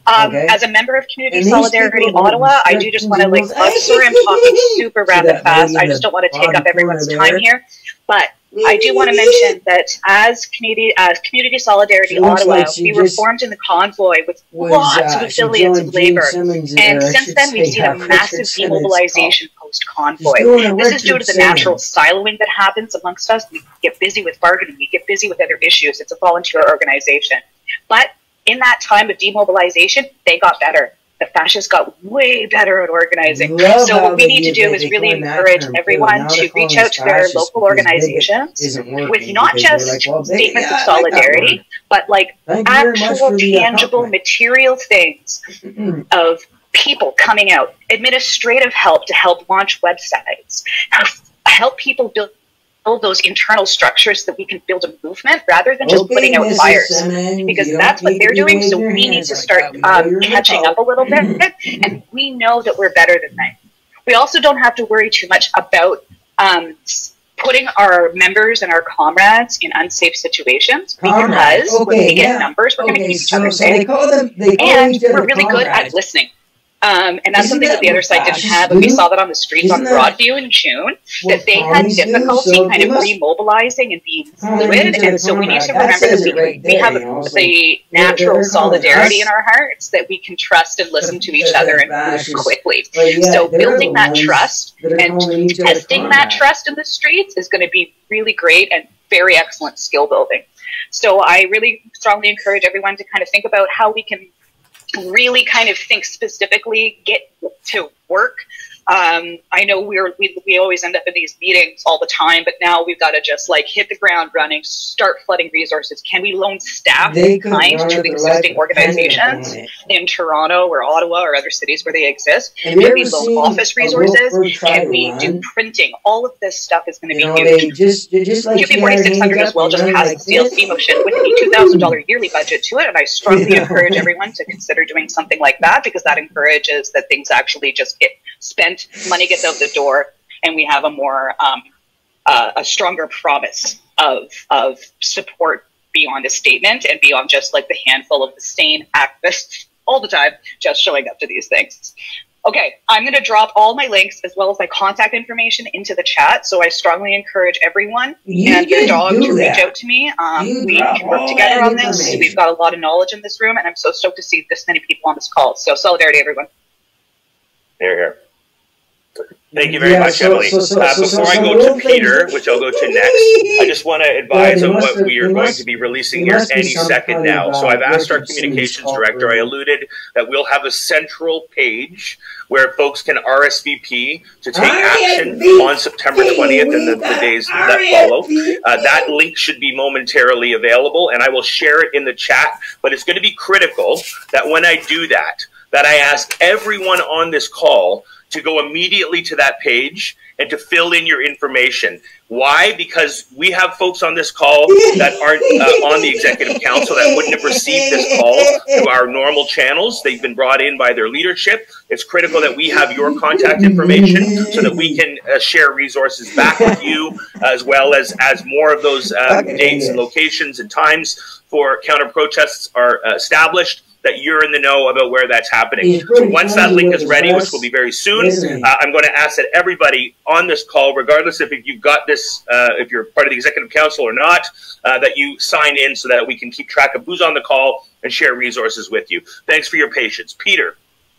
As a member of Community Solidarity Ottawa, I do just want to sorry I'm talking super rapid fast, I just don't want to take up everyone's time here, but I do want to mention that as Community Solidarity Ottawa, we were formed in the convoy with lots of affiliates of Labour. And since then, we've seen a massive demobilization post-convoy. This is due to the natural siloing that happens amongst us. We get busy with bargaining. We get busy with other issues. It's a volunteer organization. But in that time of demobilization, they got better. The fascists got way better at organizing. So what we need to do is really encourage everyone to reach out to their local organizations with not just statements of solidarity, but actual, tangible, material things of people coming out, administrative help to help launch websites, help people build those internal structures so that we can build a movement rather than just putting out fires, because that's what they're doing. So we need to start catching up a little bit, and we know that we're better than them. We also don't have to worry too much about putting our members and our comrades in unsafe situations, because when we get numbers, we're going to keep each other safe, and we're really good at listening. And that's something that the other side didn't have, and we saw that on the streets on Broadview in June, that they had difficulty kind of remobilizing and being fluid, and so we need to remember that we have the natural solidarity in our hearts, that we can trust and listen to each other and move quickly. So building that trust and testing that trust in the streets is going to be really great and very excellent skill building. So I really strongly encourage everyone to kind of think about how we can really kind of think specifically, get to work. I know we always end up in these meetings all the time, but now we've got to just hit the ground running, start flooding resources. Can we loan staff to the existing organizations in Toronto or Ottawa or other cities where they exist? Can we loan office resources? Can we do printing? All of this stuff is going to be huge. QP 4600 as well just passed the CLC motion with a $2,000 yearly budget to it, and I strongly encourage everyone to consider doing something like that, because that encourages that things actually just get spent, money gets out the door, and we have a more a stronger promise of support beyond a statement and beyond just the handful of the sane activists all the time just showing up to these things. Okay, I'm going to drop all my links as well as my contact information into the chat. So I strongly encourage everyone and your dog to reach out to me. We can work together on this. We've got a lot of knowledge in this room, and I'm so stoked to see this many people on this call. So solidarity, everyone. Here. Thank you very much, Emily. Before I go to Peter, which I'll go to next, I just want to advise on what we are going to be releasing here any second now. So I've asked our communications director, I alluded that we'll have a central page where folks can RSVP to take action on September 20th and the days that follow. That link should be momentarily available, and I will share it in the chat. But it's going to be critical that when I do that I ask everyone on this call to go immediately to that page and to fill in your information. Why? Because we have folks on this call that aren't on the executive council that wouldn't have received this call through our normal channels. They've been brought in by their leadership. It's critical that we have your contact information so that we can share resources back with you, as well as more of those dates and locations and times for counter protests are established, that you're in the know about where that's happening. So once that link is ready, which will be very soon, I'm going to ask that everybody on this call, regardless if you've got this, if you're part of the executive council or not, that you sign in so that we can keep track of who's on the call and share resources with you. Thanks for your patience. Peter.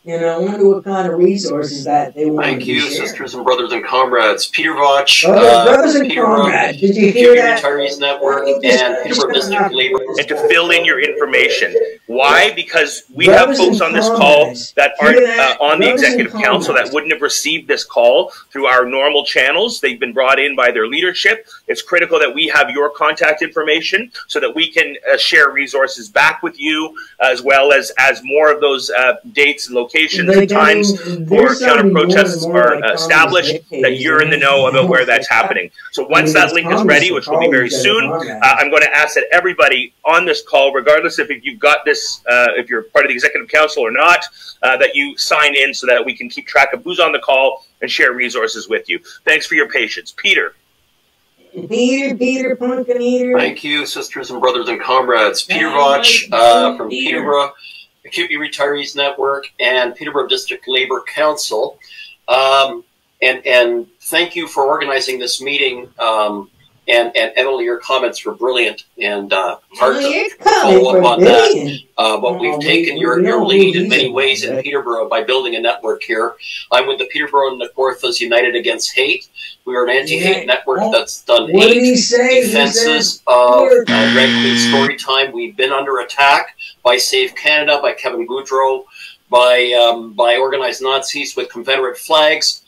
I wonder what kind of resources that they want. Thank you, sisters and brothers and comrades. Peter Vauch, brothers and comrades. Did you hear that? Retirees Network and Peterborough District Labor. And to fill in your information. Why? Because we have folks on this call that aren't on the executive council that wouldn't have received this call through our normal channels. They've been brought in by their leadership. It's critical that we have your contact information so that we can share resources back with you, as well as more of those dates and locations and times for counter protests are established, that you're in the know about where that's happening. So once that link is ready, which will be very soon, I'm going to ask that everybody on this call, regardless if you've got this, if you're part of the executive council or not, that you sign in so that we can keep track of who's on the call and share resources with you. Thanks for your patience. Peter. Peter Pumpkin Eater. Thank you, sisters and brothers and comrades. Peter Vauch from Peterborough Acutely Retirees Network and Peterborough District Labor Council. And thank you for organizing this meeting. And Emily, your comments were brilliant and hard to follow up on that. But we've taken your lead in many ways in Peterborough by building a network here. I'm with the Peterborough and Kawarthas United Against Hate. We are an anti-hate network that's done 8 defenses of Red Queen Storytime. We've been under attack by Save Canada, by Kevin Goudreau, by organized Nazis with Confederate flags.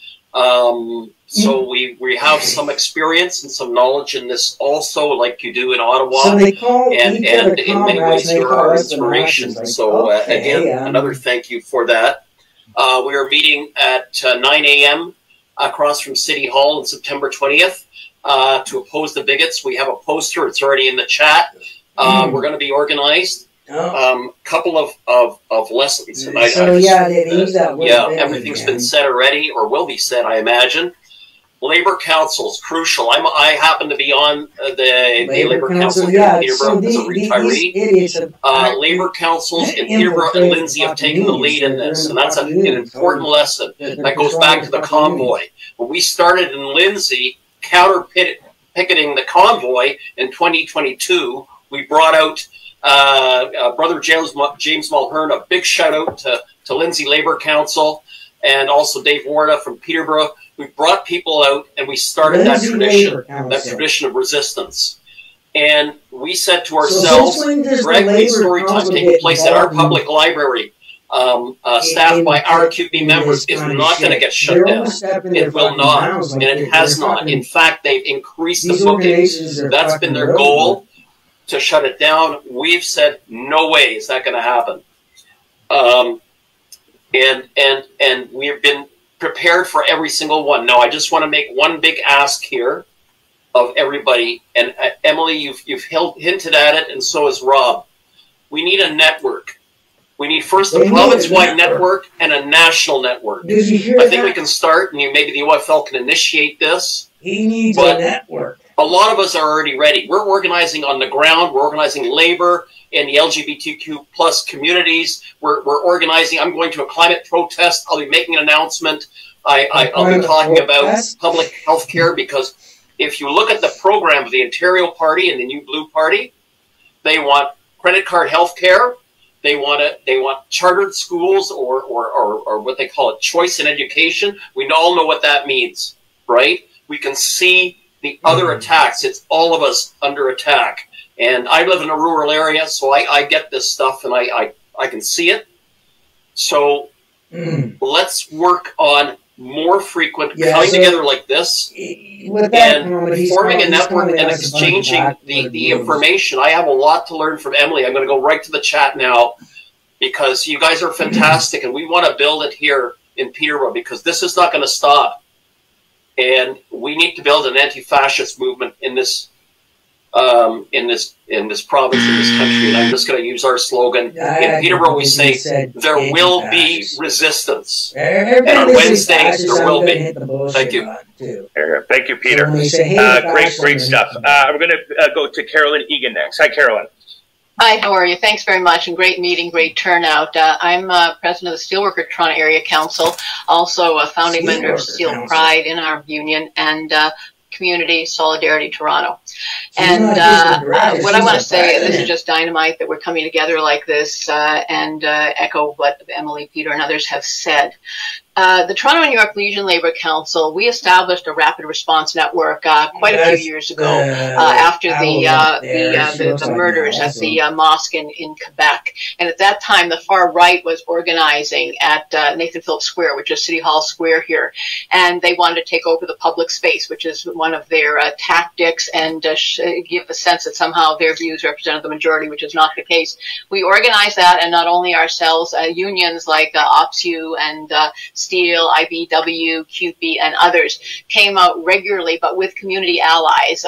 So we have some experience and some knowledge in this also, like you do in Ottawa, and in many ways you're our inspiration. So again, another thank you for that. We are meeting at 9 a.m. across from City Hall on September 20th to oppose the bigots. We have a poster; it's already in the chat. We're going to be organized. Couple of lessons. And everything's been said already, or will be said, I imagine. Labor councils, crucial. I happen to be on the Labor Council here in Peterborough as a retiree. Labor councils in Peterborough and Lindsay have taken the lead in this, and that's an important lesson. That goes back to the convoy. When we started in Lindsay, counter-picketing the convoy in 2022, we brought out Brother James Mulhern. A big shout-out to Lindsay Labor Council, and also Dave Warda from Peterborough. We brought people out and we started that tradition of resistance. And we said to ourselves, Red Queen Storytime taking place at our public library, staffed by our QB members, is not going to get shut down. It will not, and it has not. In fact, they've increased the bookings. That's been their goal, to shut it down. We've said, no way is that going to happen. And we've been prepared for every single one. Now, I just want to make one big ask here of everybody. And Emily, you've hinted at it, and so has Rob. We need a network. We need first a province-wide network and a national network. I think we can start, and maybe the OFL can initiate this. He needs a network. A lot of us are already ready. We're organizing on the ground. We're organizing labor. in the LGBTQ plus communities. We're organizing. I'm going to a climate protest. I'll be making an announcement. I'll be talking about public health care, because if you look at the program of the Ontario Party and the New Blue Party, they want credit card health care. They want chartered schools or what they call it, choice in education. We all know what that means, right? We can see the other attacks. It's all of us under attack. And I live in a rural area, so I get this stuff and I can see it. So let's work on more frequent coming together like this and forming a network and exchanging the information. I have a lot to learn from Emily. I'm going to go right to the chat now, because you guys are fantastic and we want to build it here in Peterborough, because this is not going to stop. And we need to build an anti-fascist movement in this province, in this country. And I'm just going to use our slogan. In Peterborough, we say, there will be resistance. And on Wednesday, there will be. Thank you. Thank you, Peter. Great stuff. We're going to go to Carolyn Egan next. Hi, Carolyn. Hi, how are you? Thanks very much, and great meeting, great turnout. I'm president of the Steelworker Toronto Area Council, also a founding member of Steel Pride in our union, and Community Solidarity Toronto. And what I want to say, this is just dynamite that we're coming together like this, and echo what Emily, Peter, and others have said. The Toronto and New York Legion Labour Council, we established a rapid response network quite a few years ago after the murders at the mosque in Quebec. And at that time, the far right was organizing at Nathan Phillips Square, which is City Hall Square here. And they wanted to take over the public space, which is one of their tactics, and give the sense that somehow their views represented the majority, which is not the case. We organized that, and not only ourselves, unions like OPSU and Steel, IBW, CUPE, and others came out regularly, but with community allies.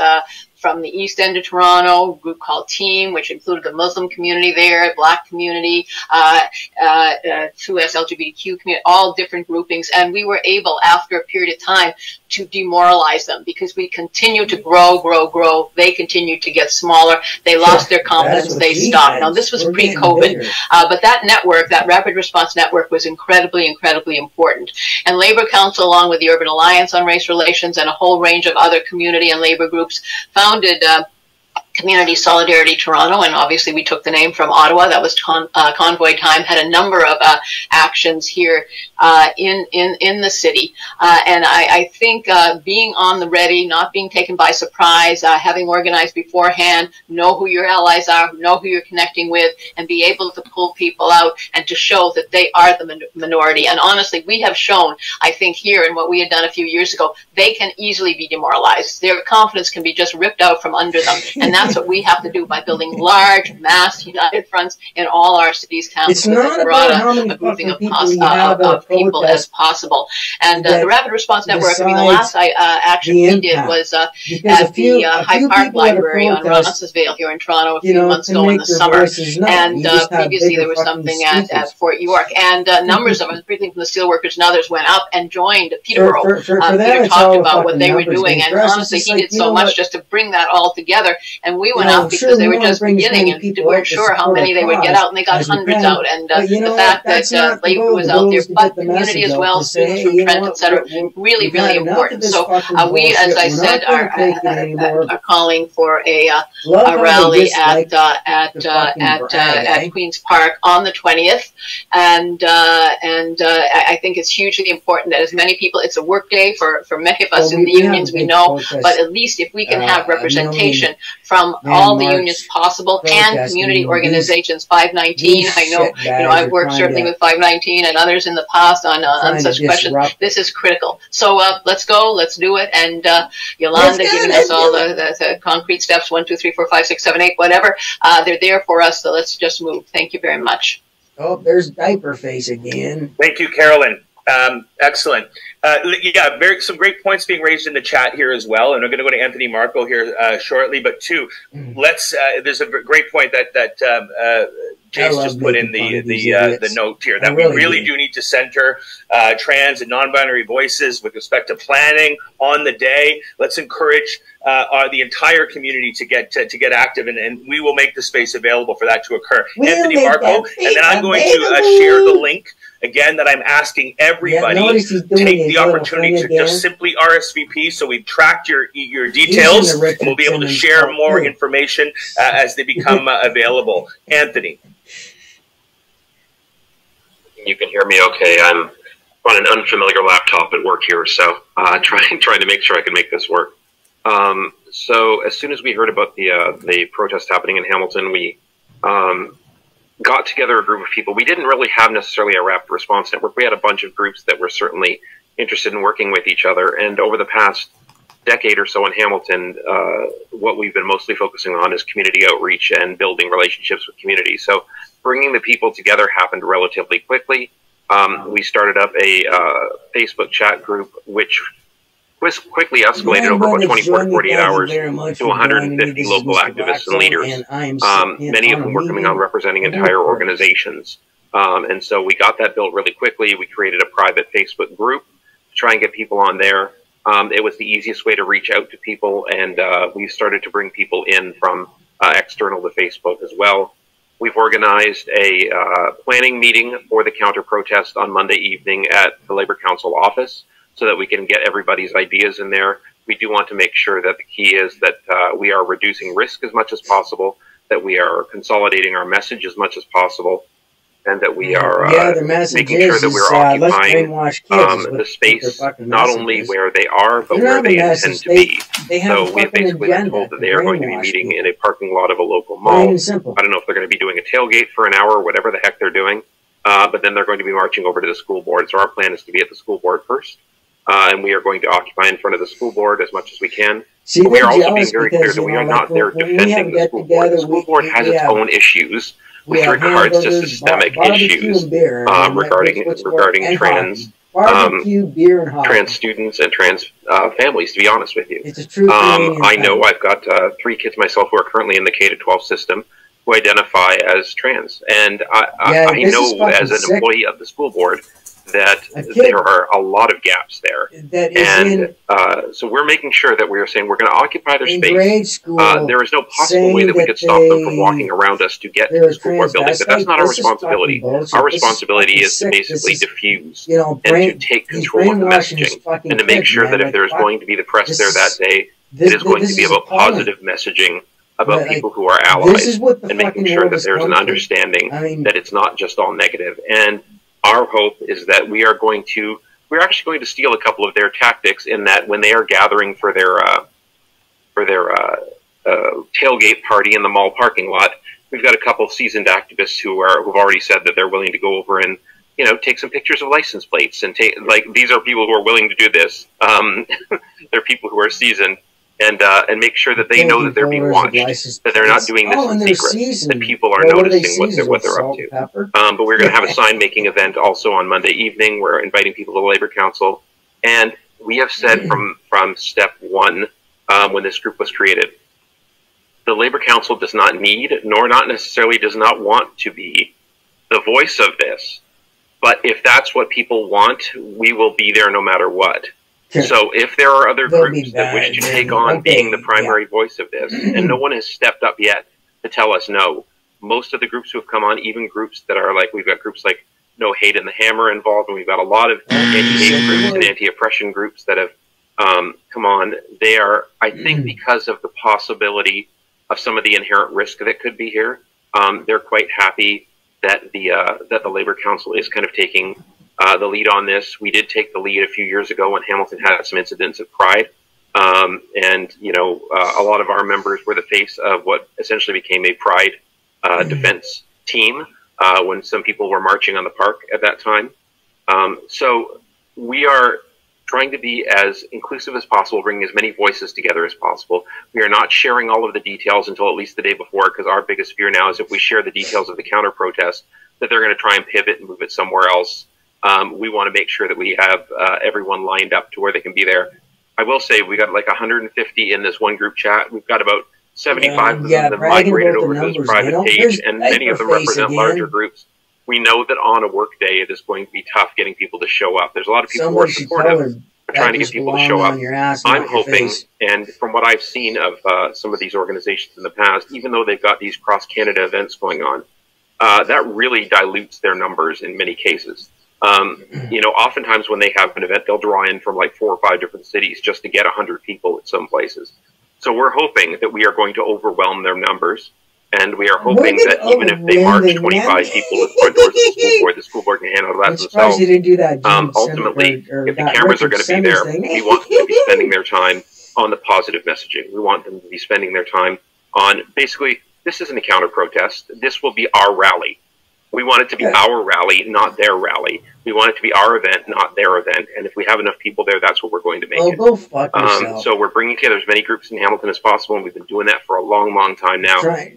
From the East End of Toronto, a group called Team, which included the Muslim community there, Black community, 2S LGBTQ community, all different groupings. And we were able, after a period of time, to demoralize them, because we continued to grow. They continued to get smaller. They lost their confidence. They stopped. Now, this was pre-COVID, but that network, that rapid response network, was incredibly important. And Labour Council, along with the Urban Alliance on Race Relations and a whole range of other community and labour groups, founded Community Solidarity Toronto, and obviously we took the name from Ottawa. That was Convoy Time. Had a number of actions here in the city, and I think being on the ready, not being taken by surprise, having organized beforehand, know who your allies are, know who you're connecting with, and be able to pull people out and to show that they are the minority. And honestly, we have shown, I think, here in what we had done a few years ago, they can easily be demoralized. Their confidence can be just ripped out from under them, and that's what we have to do by building large, mass, united fronts in all our cities, towns, it's not broad a grouping of people as possible. And the Rapid Response Network, I mean, the last action we did was at the High Park Library on Roncesvalles here in Toronto a few months ago in the summer. And previously there was something at Fort York. And numbers of us, particularly from the steelworkers and others, went up and joined Peterborough. Peter talked about what they were doing, and honestly, he did so much just to bring that all together. And we went out because they were just beginning and weren't sure how many they would get out, and they got hundreds out. And the fact that Labour was out there, but community as well, students from Trent, etc., really important. So we, as I said, are calling for a rally at Queen's Park on the 20th, and I think it's hugely important that as many people. It's a work day for many of us in the unions, we know, but at least if we can have representation from all the unions possible and community organizations. 519, I know, I've worked certainly with 519 and others in the past on such questions. This is critical. So let's go, let's do it. And Yolanda giving us all the concrete steps, 1, 2, 3, 4, 5, 6, 7, 8, whatever. They're there for us, so let's just move. Thank you very much. Oh, there's Diaper Face again. Thank you, Carolyn. Excellent. Some great points being raised in the chat here as well, and we're going to go to Anthony Marco here shortly. But there's a great point that Chase just put in the note here that we really do need to center trans and non-binary voices with respect to planning on the day. Let's encourage the entire community to get active, and we will make the space available for that to occur. Anthony Marco, and then I'm going to share the link again that I'm asking everybody take the opportunity to just simply RSVP, so we've tracked your details, and we'll be able to share more information as they become available. Anthony. You can hear me okay. I'm on an unfamiliar laptop at work here, so trying to make sure I can make this work. So as soon as we heard about the protest happening in Hamilton, we got together a group of people. We didn't really have necessarily a rapid response network. We had a bunch of groups that were certainly interested in working with each other. And over the past decade or so in Hamilton, what we've been mostly focusing on is community outreach and building relationships with community. So bringing the people together happened relatively quickly. We started up a Facebook chat group, which was quickly escalated over about 24 to 48 hours to 150 local activists and leaders, many of whom were coming on representing entire organizations. And so we got that built really quickly. We created a private Facebook group to try and get people on there. It was the easiest way to reach out to people, and we started to bring people in from external to Facebook as well. We've organized a planning meeting for the counter-protest on Monday evening at the Labour Council office so that we can get everybody's ideas in there. We do want to make sure that the key is that we are reducing risk as much as possible, that we are consolidating our message as much as possible, and that we are making sure that we're occupying the space not only where they are, but where they intend to be. So we've basically been told that they are going to be meeting in a parking lot of a local mall. I don't know if they're going to be doing a tailgate for an hour or whatever the heck they're doing, but then they're going to be marching over to the school board. So our plan is to be at the school board first, and we are going to occupy in front of the school board as much as we can. But we are also being very clear that we are not there defending the school board. The school board has its own issues with regards to systemic issues regarding trans students and trans families, to be honest with you. I know I've got 3 kids myself who are currently in the K-12 system who identify as trans. And I know as an employee of the school board that there are a lot of gaps there. So we're making sure that we're saying we're going to occupy their space. There is no possible way that we could stop them from walking around us to get to the school board building, but that's not our responsibility. Our responsibility is to basically diffuse and to take control of the messaging and to make sure that if there's going to be the press there that day, it is going to be about positive messaging about people who are allies and making sure that there's an understanding that it's not just all negative. And our hope is that we're actually going to steal a couple of their tactics in that when they are gathering for their tailgate party in the mall parking lot, we've got a couple of seasoned activists who've already said that they're willing to go over and, take some pictures of license plates and these are people who are willing to do this. They're people who are seasoned. And make sure that they know that they're being watched, that they're not doing this in secret, that people are noticing what they're up to. But we're going to have a sign-making event also on Monday evening. We're inviting people to the Labour Council. And we have said from step one, when this group was created, the Labour Council does not need, nor not necessarily does not want to be the voice of this. But if that's what people want, we will be there no matter what. So if there are other groups that wish to take on being the primary voice of this, and no one has stepped up yet to tell us no, most of the groups who have come on, even groups that are we've got groups like No Hate and the Hammer involved, and we've got a lot of anti-hate groups and anti-oppression groups that have come on. They are, I think, because of the possibility of some of the inherent risk that could be here, they're quite happy that the Labour Council is kind of taking the lead on this. We did take the lead a few years ago when Hamilton had some incidents at Pride. A lot of our members were the face of what essentially became a Pride defense team when some people were marching on the park at that time. So we are trying to be as inclusive as possible, bringing as many voices together as possible. We are not sharing all of the details until at least the day before, because our biggest fear now is if we share the details of the counter-protest, that they're going to try and pivot and move it somewhere else. We want to make sure that we have everyone lined up to where they can be there. I will say we got 150 in this one group chat. We've got about 75 of them migrated over to this private page, and many of them represent larger groups. We know that on a work day, it is going to be tough getting people to show up. There's a lot of people who are supportive, trying to get people to show up. I'm hoping, and from what I've seen of some of these organizations in the past, even though they've got these cross-Canada events going on, that really dilutes their numbers in many cases. You know, oftentimes when they have an event, they'll draw in from like 4 or 5 different cities just to get 100 people at some places. So we're hoping that we are going to overwhelm their numbers, and we are hoping that even if they march 25 people to the front doors of the school board can handle that themselves. Ultimately, if the cameras are going to be there, we want them to be spending their time on the positive messaging. We want them to be spending their time on, basically, this isn't a counter-protest. This will be our rally. We want it to be our rally, not their rally. We want it to be our event, not their event. And if we have enough people there, that's what we're going to make it. Go fuck yourself. So we're bringing together as many groups in Hamilton as possible, and we've been doing that for a long, long time now. And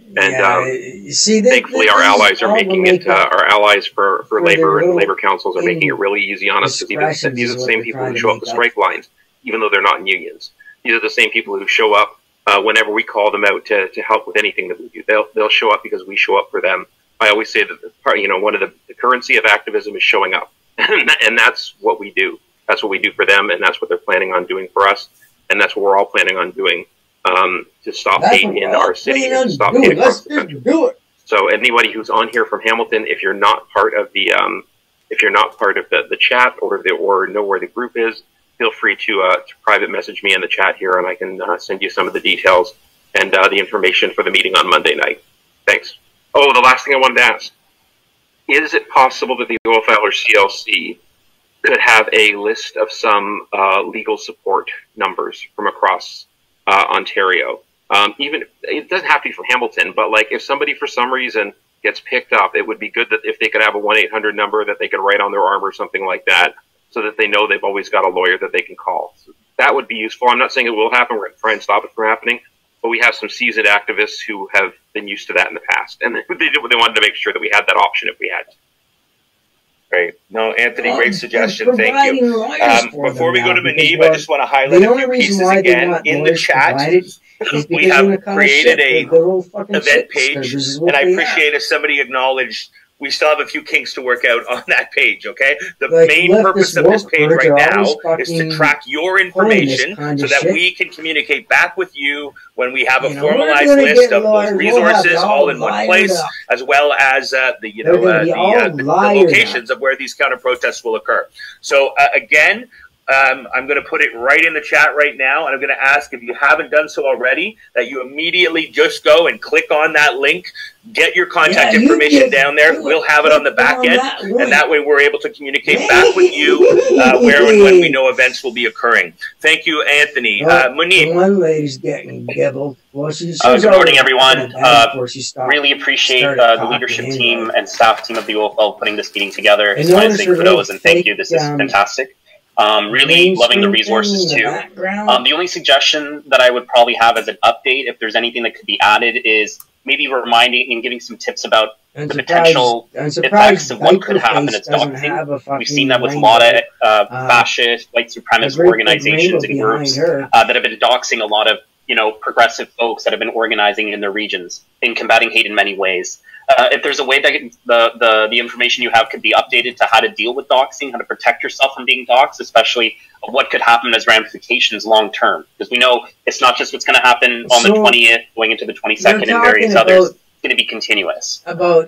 thankfully, our allies are making it. Our allies for labor and labor councils are making it really easy on us, because these are the same people who show up to strike lines, even though they're not in unions. These are the same people who show up whenever we call them out to help with anything that we do. They'll show up because we show up for them. I always say that one of the currency of activism is showing up, and that's what we do. That's what we do for them, and that's what they're planning on doing for us, and that's what we're all planning on doing to stop hate in our city and stop hate across the country. So anybody who's on here from Hamilton, if you're not part of the chat or know where the group is, feel free to private message me in the chat here, and I can send you some of the details and the information for the meeting on Monday night. Thanks. Oh, the last thing I wanted to ask. Is it possible that the OFL or CLC could have a list of some legal support numbers from across Ontario? Even it doesn't have to be from Hamilton, but like if somebody for some reason gets picked up, it would be good that if they could have a 1-800 number that they could write on their arm or something like that, so that they know they've always got a lawyer that they can call. So that would be useful. I'm not saying it will happen. We're going to try and stop it from happening. But we have some seasoned activists who have been used to that in the past, and they wanted to make sure that we had that option if we had to. Great. No, Anthony, great suggestion. Thank you. Before we go to Manib, I just want to highlight a few pieces again. In the chat, we have created a event page, and I appreciate if somebody acknowledged we still have a few kinks to work out on that page, okay? The main purpose of this page right now is to track your information so that we can communicate back with you when we have a formalized list of those resources all in one place, as well as the locations of where these counter-protests will occur. So, again, I'm going to put it right in the chat right now, and I'm going to ask, if you haven't done so already, that you immediately just go and click on that link, get your contact information down there. We'll have it on the back end, and that way we're able to communicate back with you where and when we know events will be occurring. Thank you, Anthony. Munib. One lady's getting gibbled. Well, good morning, everyone. Really appreciate the leadership team and staff team of the OFL putting this meeting together. Just want to say kudos and thank you. This is fantastic. Really loving the resources too. The only suggestion that I would probably have as an update, if there's anything that could be added, is maybe reminding and giving some tips about the potential effects of what could happen as doxing. We've seen that with a lot of fascist, white supremacist organizations and groups that have been doxing a lot of progressive folks that have been organizing in their regions and combating hate in many ways. If there's a way that the information you have could be updated to how to deal with doxing, how to protect yourself from being doxed, especially what could happen as ramifications long term, because we know it's not just what's going to happen on the 20th, going into the 22nd, and various others. It's going to be continuous. Another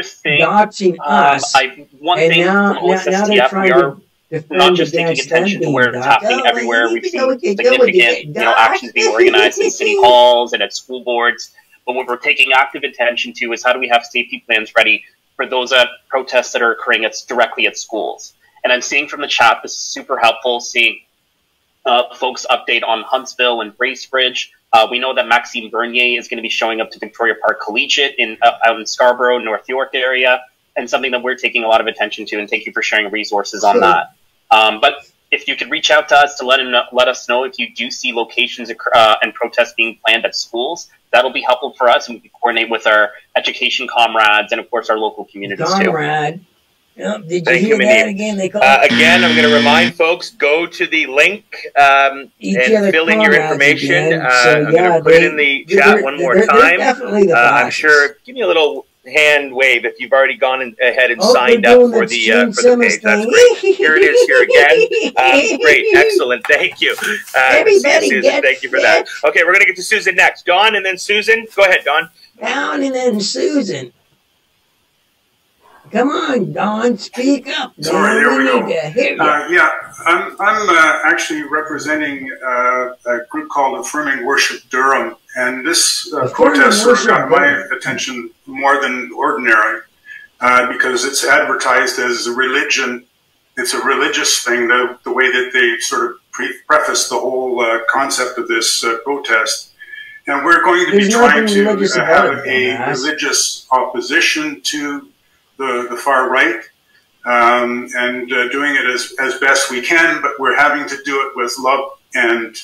thing, doxing us. One thing from OSSTF, we are not just taking attention to where it's happening everywhere. We've seen significant actions being organized in city halls and at school boards. But what we're taking active attention to is how do we have safety plans ready for those protests that are occurring directly at schools. And I'm seeing from the chat, this is super helpful, seeing folks update on Huntsville and Bracebridge. We know that Maxime Bernier is going to be showing up to Victoria Park Collegiate out in Scarborough, North York area, and something that we're taking a lot of attention to, and thank you for sharing resources on that. But if you could reach out to us to let us know if you do see locations and protests being planned at schools, that'll be helpful for us, and we can coordinate with our education comrades and, of course, our local communities too. Yep. Did you Thank hear you, that Mandeep. again? They call again, I'm going to remind folks, go to the link and fill in your information. I'm going to put it in the chat one more time. Definitely the I'm sure, give me a little hand wave if you've already gone ahead and signed up for the page. That's great. Here it is here again. Great. Excellent. Thank you. Everybody Susan, thank you for that. Okay, we're going to get to Susan next. Dawn and then Susan. Go ahead, Dawn. Dawn and then Susan. Come on, Don, speak up. Sorry, here we go. Yeah, I'm actually representing a group called Affirming Worship Durham, and this protest sort of got my attention more than ordinary because it's advertised as a religion. It's a religious thing, the way that they sort of preface the whole concept of this protest. And we're going to be trying to have a religious opposition to the far right, and doing it as best we can, but we're having to do it with love and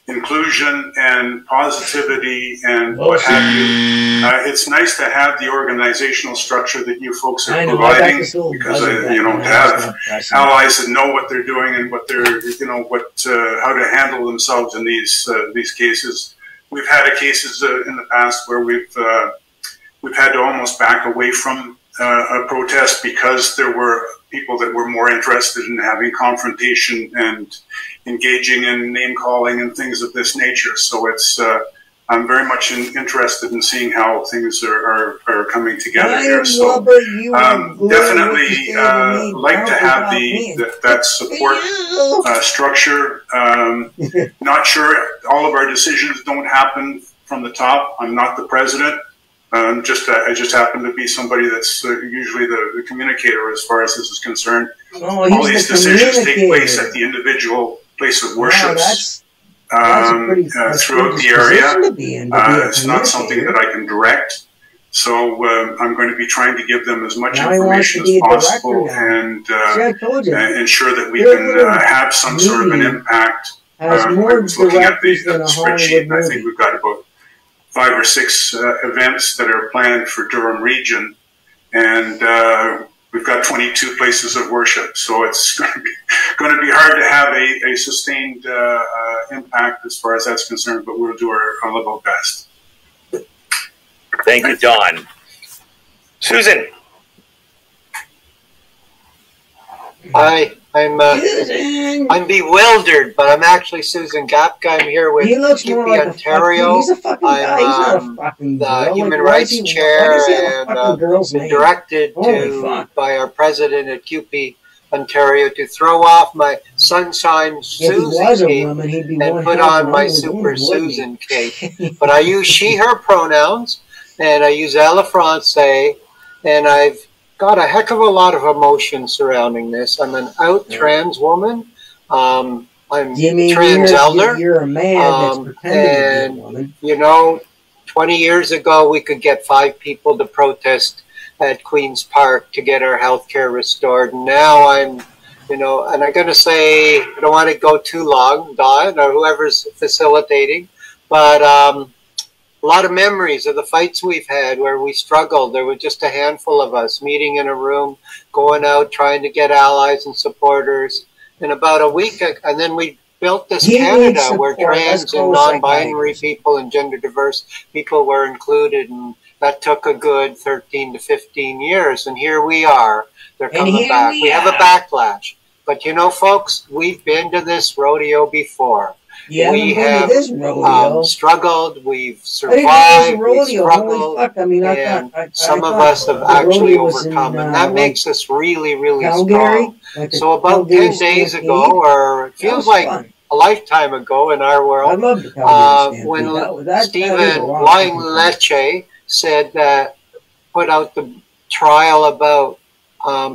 inclusion and positivity and what have you. It's nice to have the organizational structure that you folks are providing, because to have allies that know what they're doing and what they're how to handle themselves in these cases. We've had cases in the past where we've had to almost back away from a protest because there were people that were more interested in having confrontation and engaging in name calling and things of this nature. So it's I'm very much interested in seeing how things are coming together here. So definitely like to have that support structure. Not sure, all of our decisions don't happen from the top. I'm not the president. I just happen to be somebody that's usually the communicator as far as this is concerned. All these decisions take place at the individual place of worships throughout the area. It's not something that I can direct. So I'm going to be trying to give them as much information as possible and ensure that we can have some sort of an impact. I was looking at the spreadsheet, and I think we've got about 5 or 6 events that are planned for Durham region, and we've got 22 places of worship. So it's going to be hard to have a sustained impact as far as that's concerned, but we'll do our level best. Thank you, Don. Susan. Hi, I'm bewildered, but I'm actually Susan Gapka. I'm here with QP Ontario. He's a fucking guy. He's not a fucking girl. The Human Rights Chair, and been directed by our president at QP Ontario to throw off my Sunshine Susie cape and put on my Super Susan cape. But I use she/her pronouns, and I use elle française, and I've got a heck of a lot of emotion surrounding this. I'm an out trans woman. I'm trans elder. You're a man that's pretending to be a woman. 20 years ago, we could get 5 people to protest at Queen's Park to get our health care restored. And now I'm, and I'm going to say, I don't want to go too long, Don, or whoever's facilitating, but a lot of memories of the fights we've had where we struggled. There were just a handful of us meeting in a room, going out, trying to get allies and supporters. In about a week, and then we built this Canada where trans and non-binary people and gender diverse people were included, and that took a good 13 to 15 years. And here we are. They're coming back. We have a backlash. But folks, we've been to this rodeo before. Yeah, we have struggled, we've survived, we've struggled, and some of us have actually overcome, and that makes us really, really strong. So about 10 days ago, or it feels like a lifetime ago in our world, when Stephen Lying Leche said that, put out the trial about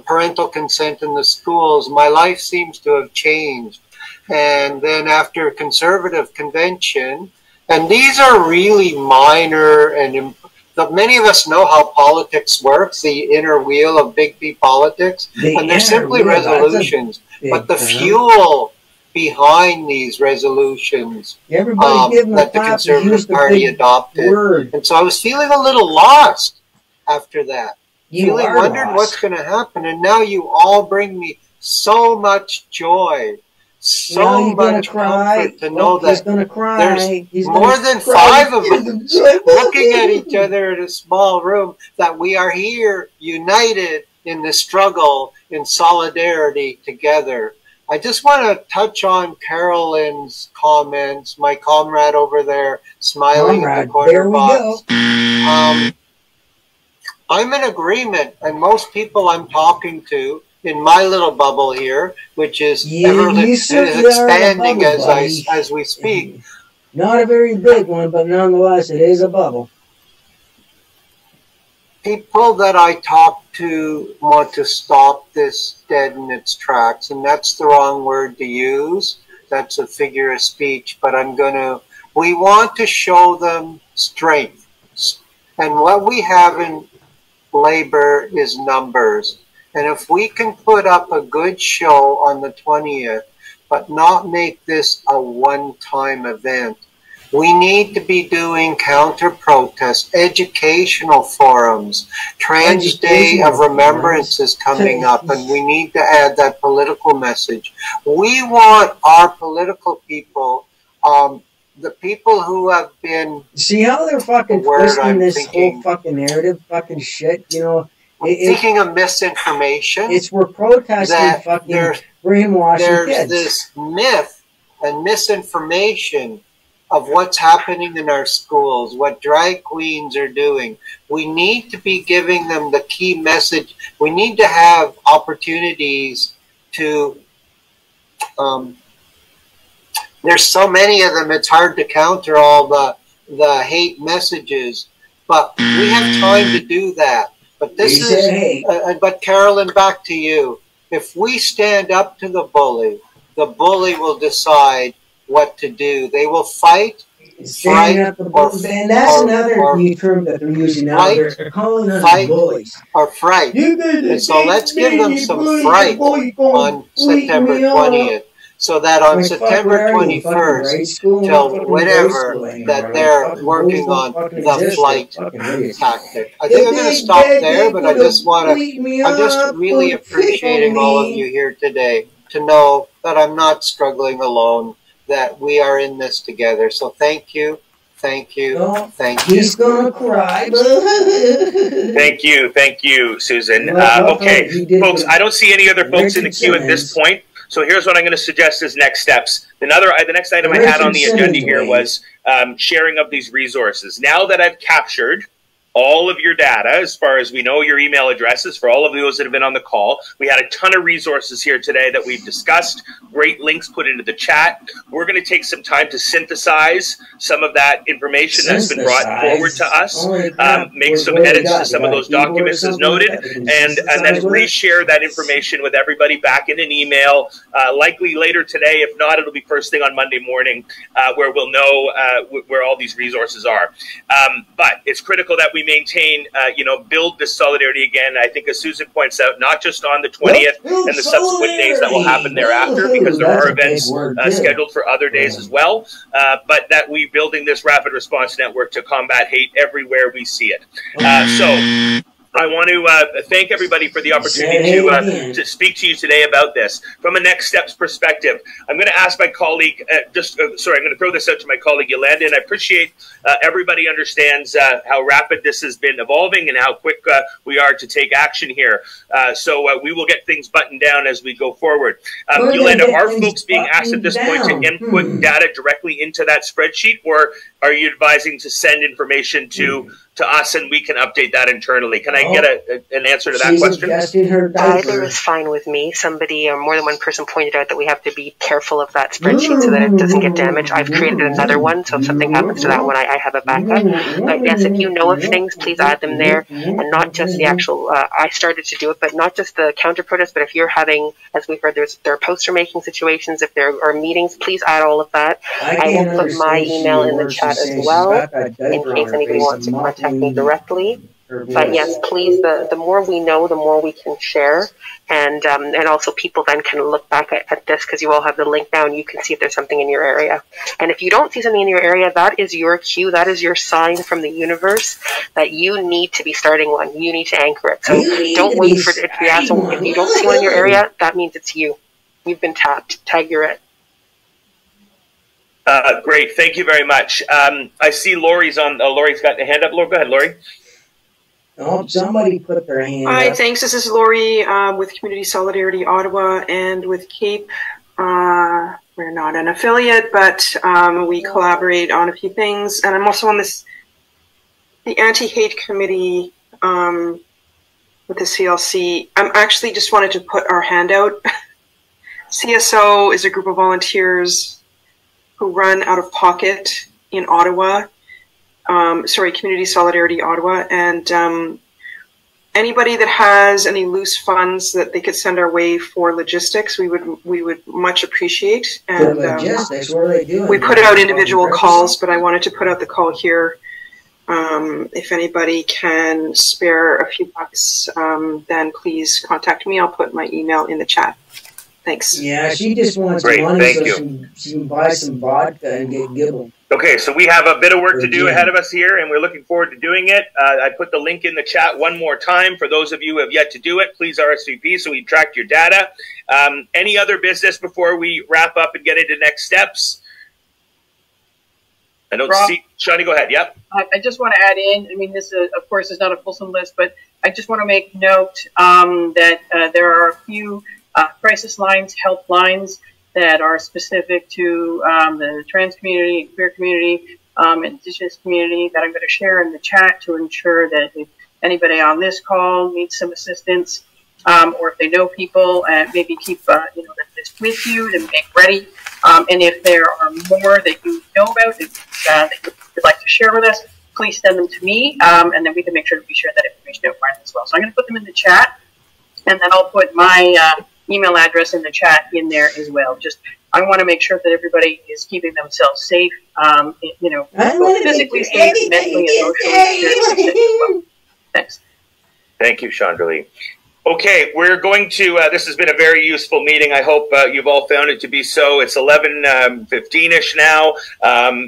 parental consent in the schools, my life seems to have changed. And then after Conservative Convention, and these are really minor, and many of us know how politics works, the inner wheel of big P politics, and they're simply resolutions. But the fuel behind these resolutions that the Conservative Party adopted. And so I was feeling a little lost after that. feeling, wondered what's going to happen, and now you all bring me so much joy, so much comfort to know that there's more than 5 of us looking at each other in a small room, that we are here united in the struggle, in solidarity together. I just want to touch on Carolyn's comments, my comrade over there smiling at the corner box. I'm in agreement, and most people I'm talking to in my little bubble here, which is expanding as we speak. Not a very big one, but nonetheless, it is a bubble. People that I talk to want to stop this dead in its tracks, and that's the wrong word to use. That's a figure of speech, but we want to show them strength. And what we have in labor is numbers. And if we can put up a good show on the 20th, but not make this a one-time event, we need to be doing counter-protest, educational forums. Trans Day of Remembrance is coming up, and we need to add that political message. We want our political people, the people who have been... See how they're fucking twisting this whole fucking narrative fucking shit, you know? Thinking of misinformation. We're protesting fucking brainwashing There's kids. this myth and misinformation of what's happening in our schools, what drag queens are doing. We need to be giving them the key message. We need to have opportunities to, there's so many of them, it's hard to counter all the hate messages, but we have time to do that. But this but Carolyn, back to you. If we stand up to the bully will decide what to do. They will fight, fight, and that's another new term that they're using now. They're calling us bullies. Or fright. And so let's give them some fright on September 20th. So that on September 21st till whatever, that they're working on the flight tactic. I think I'm going to stop there, but I'm just really appreciating all of you here today to know that I'm not struggling alone, that we are in this together. So thank you. Thank you. Thank you. He's going to cry. Thank you, Susan. Okay, folks, I don't see any other folks in the queue at this point. So here's what I'm going to suggest as next steps. The next item I had on the agenda here was sharing of these resources. Now that I've captured all of your data, as far as we know, your email addresses for all of those that have been on the call. We had a ton of resources here today that we've discussed, great links put into the chat. We're going to take some time to synthesize some of that information that's been brought forward to us, make some edits to some of those documents as noted, and then reshare that information with everybody back in an email, likely later today. If not, it'll be first thing on Monday morning, where we'll know where all these resources are. But it's critical that we maintain, build this solidarity again. I think, as Susan points out, not just on the 20th and the subsequent days that will happen thereafter, because there are events scheduled for other days as well, but that we building this rapid response network to combat hate everywhere we see it. So I want to thank everybody for the opportunity to speak to you today about this. From a next steps perspective, I'm going to ask my colleague, I'm going to throw this out to my colleague Yolanda, and I appreciate everybody understands how rapid this has been evolving and how quick we are to take action here. So we will get things buttoned down as we go forward. Yolanda, are folks being asked at this point to input data directly into that spreadsheet, or are you advising to send information to us and we can update that internally? Can I get an answer to that question? Either is fine with me. Somebody or more than one person pointed out that we have to be careful of that spreadsheet so that it doesn't get damaged. I've created another one, so if something happens to that one, I have a backup. But yes, if you know of things, please add them there, and not just the actual, I started to do it, but not just the counter protest, but if you're having, as we've heard, there are poster making situations, if there are meetings, please add all of that. I will put my email in the chat as well, in case anybody wants to contact me directly. But yes, please, the more we know, the more we can share. And also people then can look back at this, because you all have the link now and you can see if there's something in your area. And if you don't see something in your area, that is your cue. That is your sign from the universe that you need to be starting one. You need to anchor it. So don't wait for it to be asked. If you don't see one in your area, that means it's you. You've been tapped. Tag your it. Great. Thank you very much. I see Lori's on. Lori's got the hand up. Lori, go ahead, Lori. Oh, somebody put their hand Hi, up. thanks. This is Lori with Community Solidarity Ottawa and with CAPE. We're not an affiliate, but we collaborate on a few things. And I'm also on the anti-hate committee with the CLC. I'm actually just wanted to put our hand out. CSO is a group of volunteers who run out of pocket in Ottawa. Community Solidarity Ottawa, and anybody that has any loose funds that they could send our way for logistics, we would much appreciate. And logistics, what are they doing? We put out individual calls, but I wanted to put out the call here. If anybody can spare a few bucks, then please contact me. I'll put my email in the chat. Thanks. Yeah, she just wants money so she can buy some vodka and get gibbled. Okay, so we have a bit of work to do ahead of us here, and we're looking forward to doing it. I put the link in the chat one more time. For those of you who have yet to do it, please RSVP so we track your data. Any other business before we wrap up and get into next steps? I don't see. Shawnee, go ahead. Yep. I just want to add in, I mean, this, of course, is not a fulsome list, but I just want to make note that there are a few crisis lines, helplines that are specific to the trans community, queer community, Indigenous community that I'm going to share in the chat to ensure that if anybody on this call needs some assistance, or if they know people, maybe keep the list with you to make ready. And if there are more that you know about that you would like to share with us, please send them to me, and then we can make sure that we share that information out widely as well. So I'm going to put them in the chat, and then I'll put my email address in the chat in there as well. Just I want to make sure that everybody is keeping themselves safe, both physically safe, mentally, emotionally. Thanks. Thank you, Chandra. Okay, we're going to, this has been a very useful meeting. I hope you've all found it to be so. It's 11:15-ish now.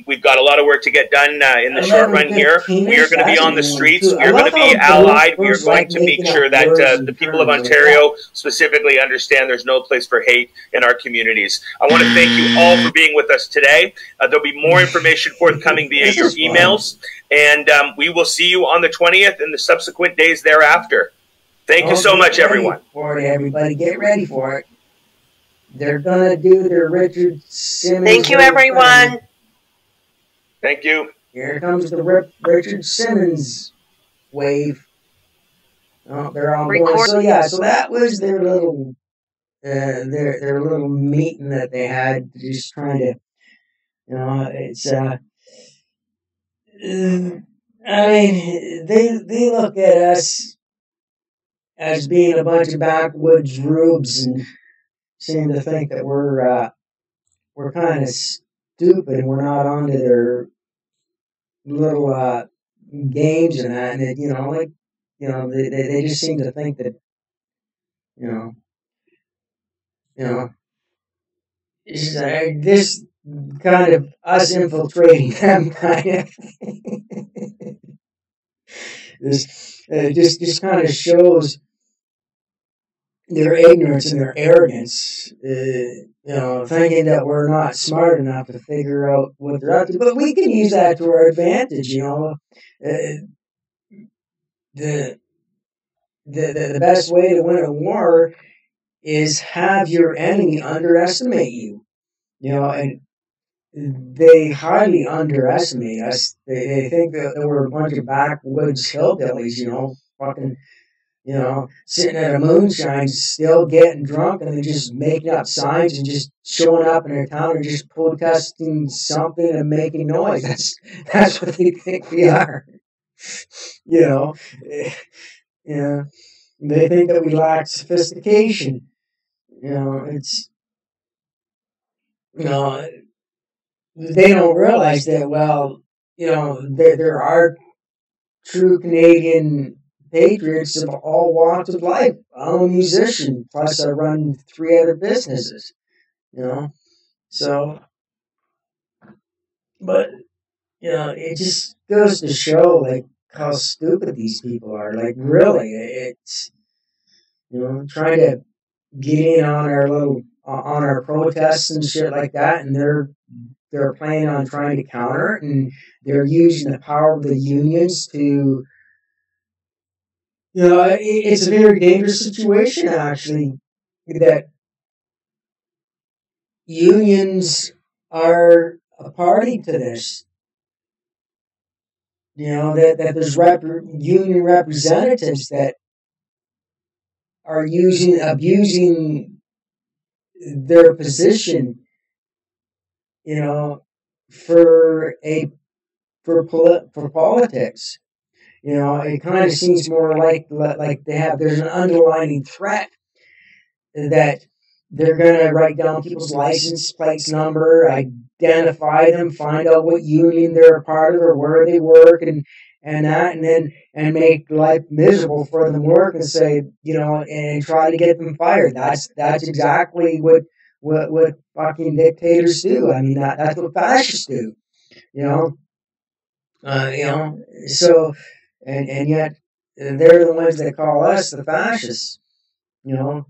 We've got a lot of work to get done in the short run here. We are going to be on the streets. We are going to be allied. We are going to make sure that the people of Ontario specifically understand there's no place for hate in our communities. I want to thank you all for being with us today. There'll be more information forthcoming via your emails. And we will see you on the 20th and the subsequent days thereafter. Thank you so much, everyone. For it, everybody, get ready for it. They're gonna do their Richard Simmons. Thank you, everyone. Thank you. Here comes the Richard Simmons wave. Oh, they're all going. So yeah, so that was their little, their little meeting that they had, just trying to, it's I mean, they look at us as being a bunch of backwoods rubes and seem to think that we're kind of stupid and we're not onto their little games and that, and they just seem to think that this kind of us infiltrating them kind of this just kind of shows their ignorance and their arrogance, thinking that we're not smart enough to figure out what they're up to. But we can use that to our advantage, The best way to win a war is have your enemy underestimate you, and they highly underestimate us. They think that we're a bunch of backwoods hillbillies, fucking, sitting at a moonshine, still getting drunk, and then just making up signs and just showing up in their town and just protesting something and making noise. That's what they think we are. Yeah. They think that we lack sophistication. It's, they don't realize that, there are true Canadian patriots of all walks of life. I'm a musician, plus I run 3 other businesses, you know. So, but, you know, it just goes to show, like, how stupid these people are. Like, really, it's, you know, trying to get in on our protests and shit like that, and they're planning on trying to counter it, and they're using the power of the unions to, you know, it's a very dangerous situation, actually, that unions are a party to this. You know, that there's union representatives that are abusing their position, you know, for politics. You know, it kind of seems more like there's an underlying threat that they're going to write down people's license plates number, identify them, find out what union they're a part of or where they work, and make life miserable for them work, and say, you know, and try to get them fired. That's exactly what fucking dictators do. I mean, that's what fascists do. You know, so, and yet they're the ones that call us the fascists. You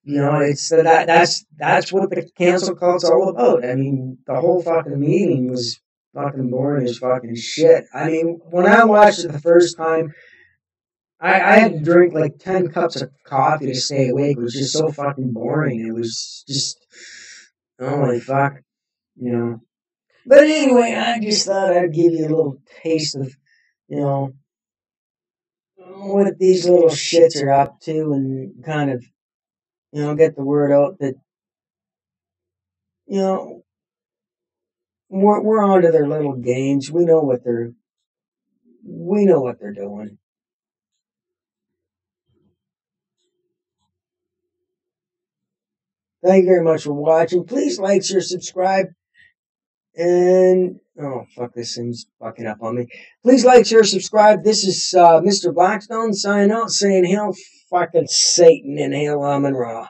know, it's that's what the cancel cult's all about. I mean, the whole fucking meeting was fucking boring as fucking shit. I mean, when I watched it the first time, I had to drink like 10 cups of coffee to stay awake. It was just so fucking boring. It was just, oh my fuck, you know. But anyway, I just thought I'd give you a little taste of, you know, what these little shits are up to, and kind of, you know, get the word out that, you know, we're onto their little games. We know what they're doing. Thank you very much for watching. Please like, share, subscribe, and oh fuck, this thing's fucking up on me. Please like, share, subscribe. This is Mr. Blackstone signing out, saying hail fucking Satan and hail Amun Ra.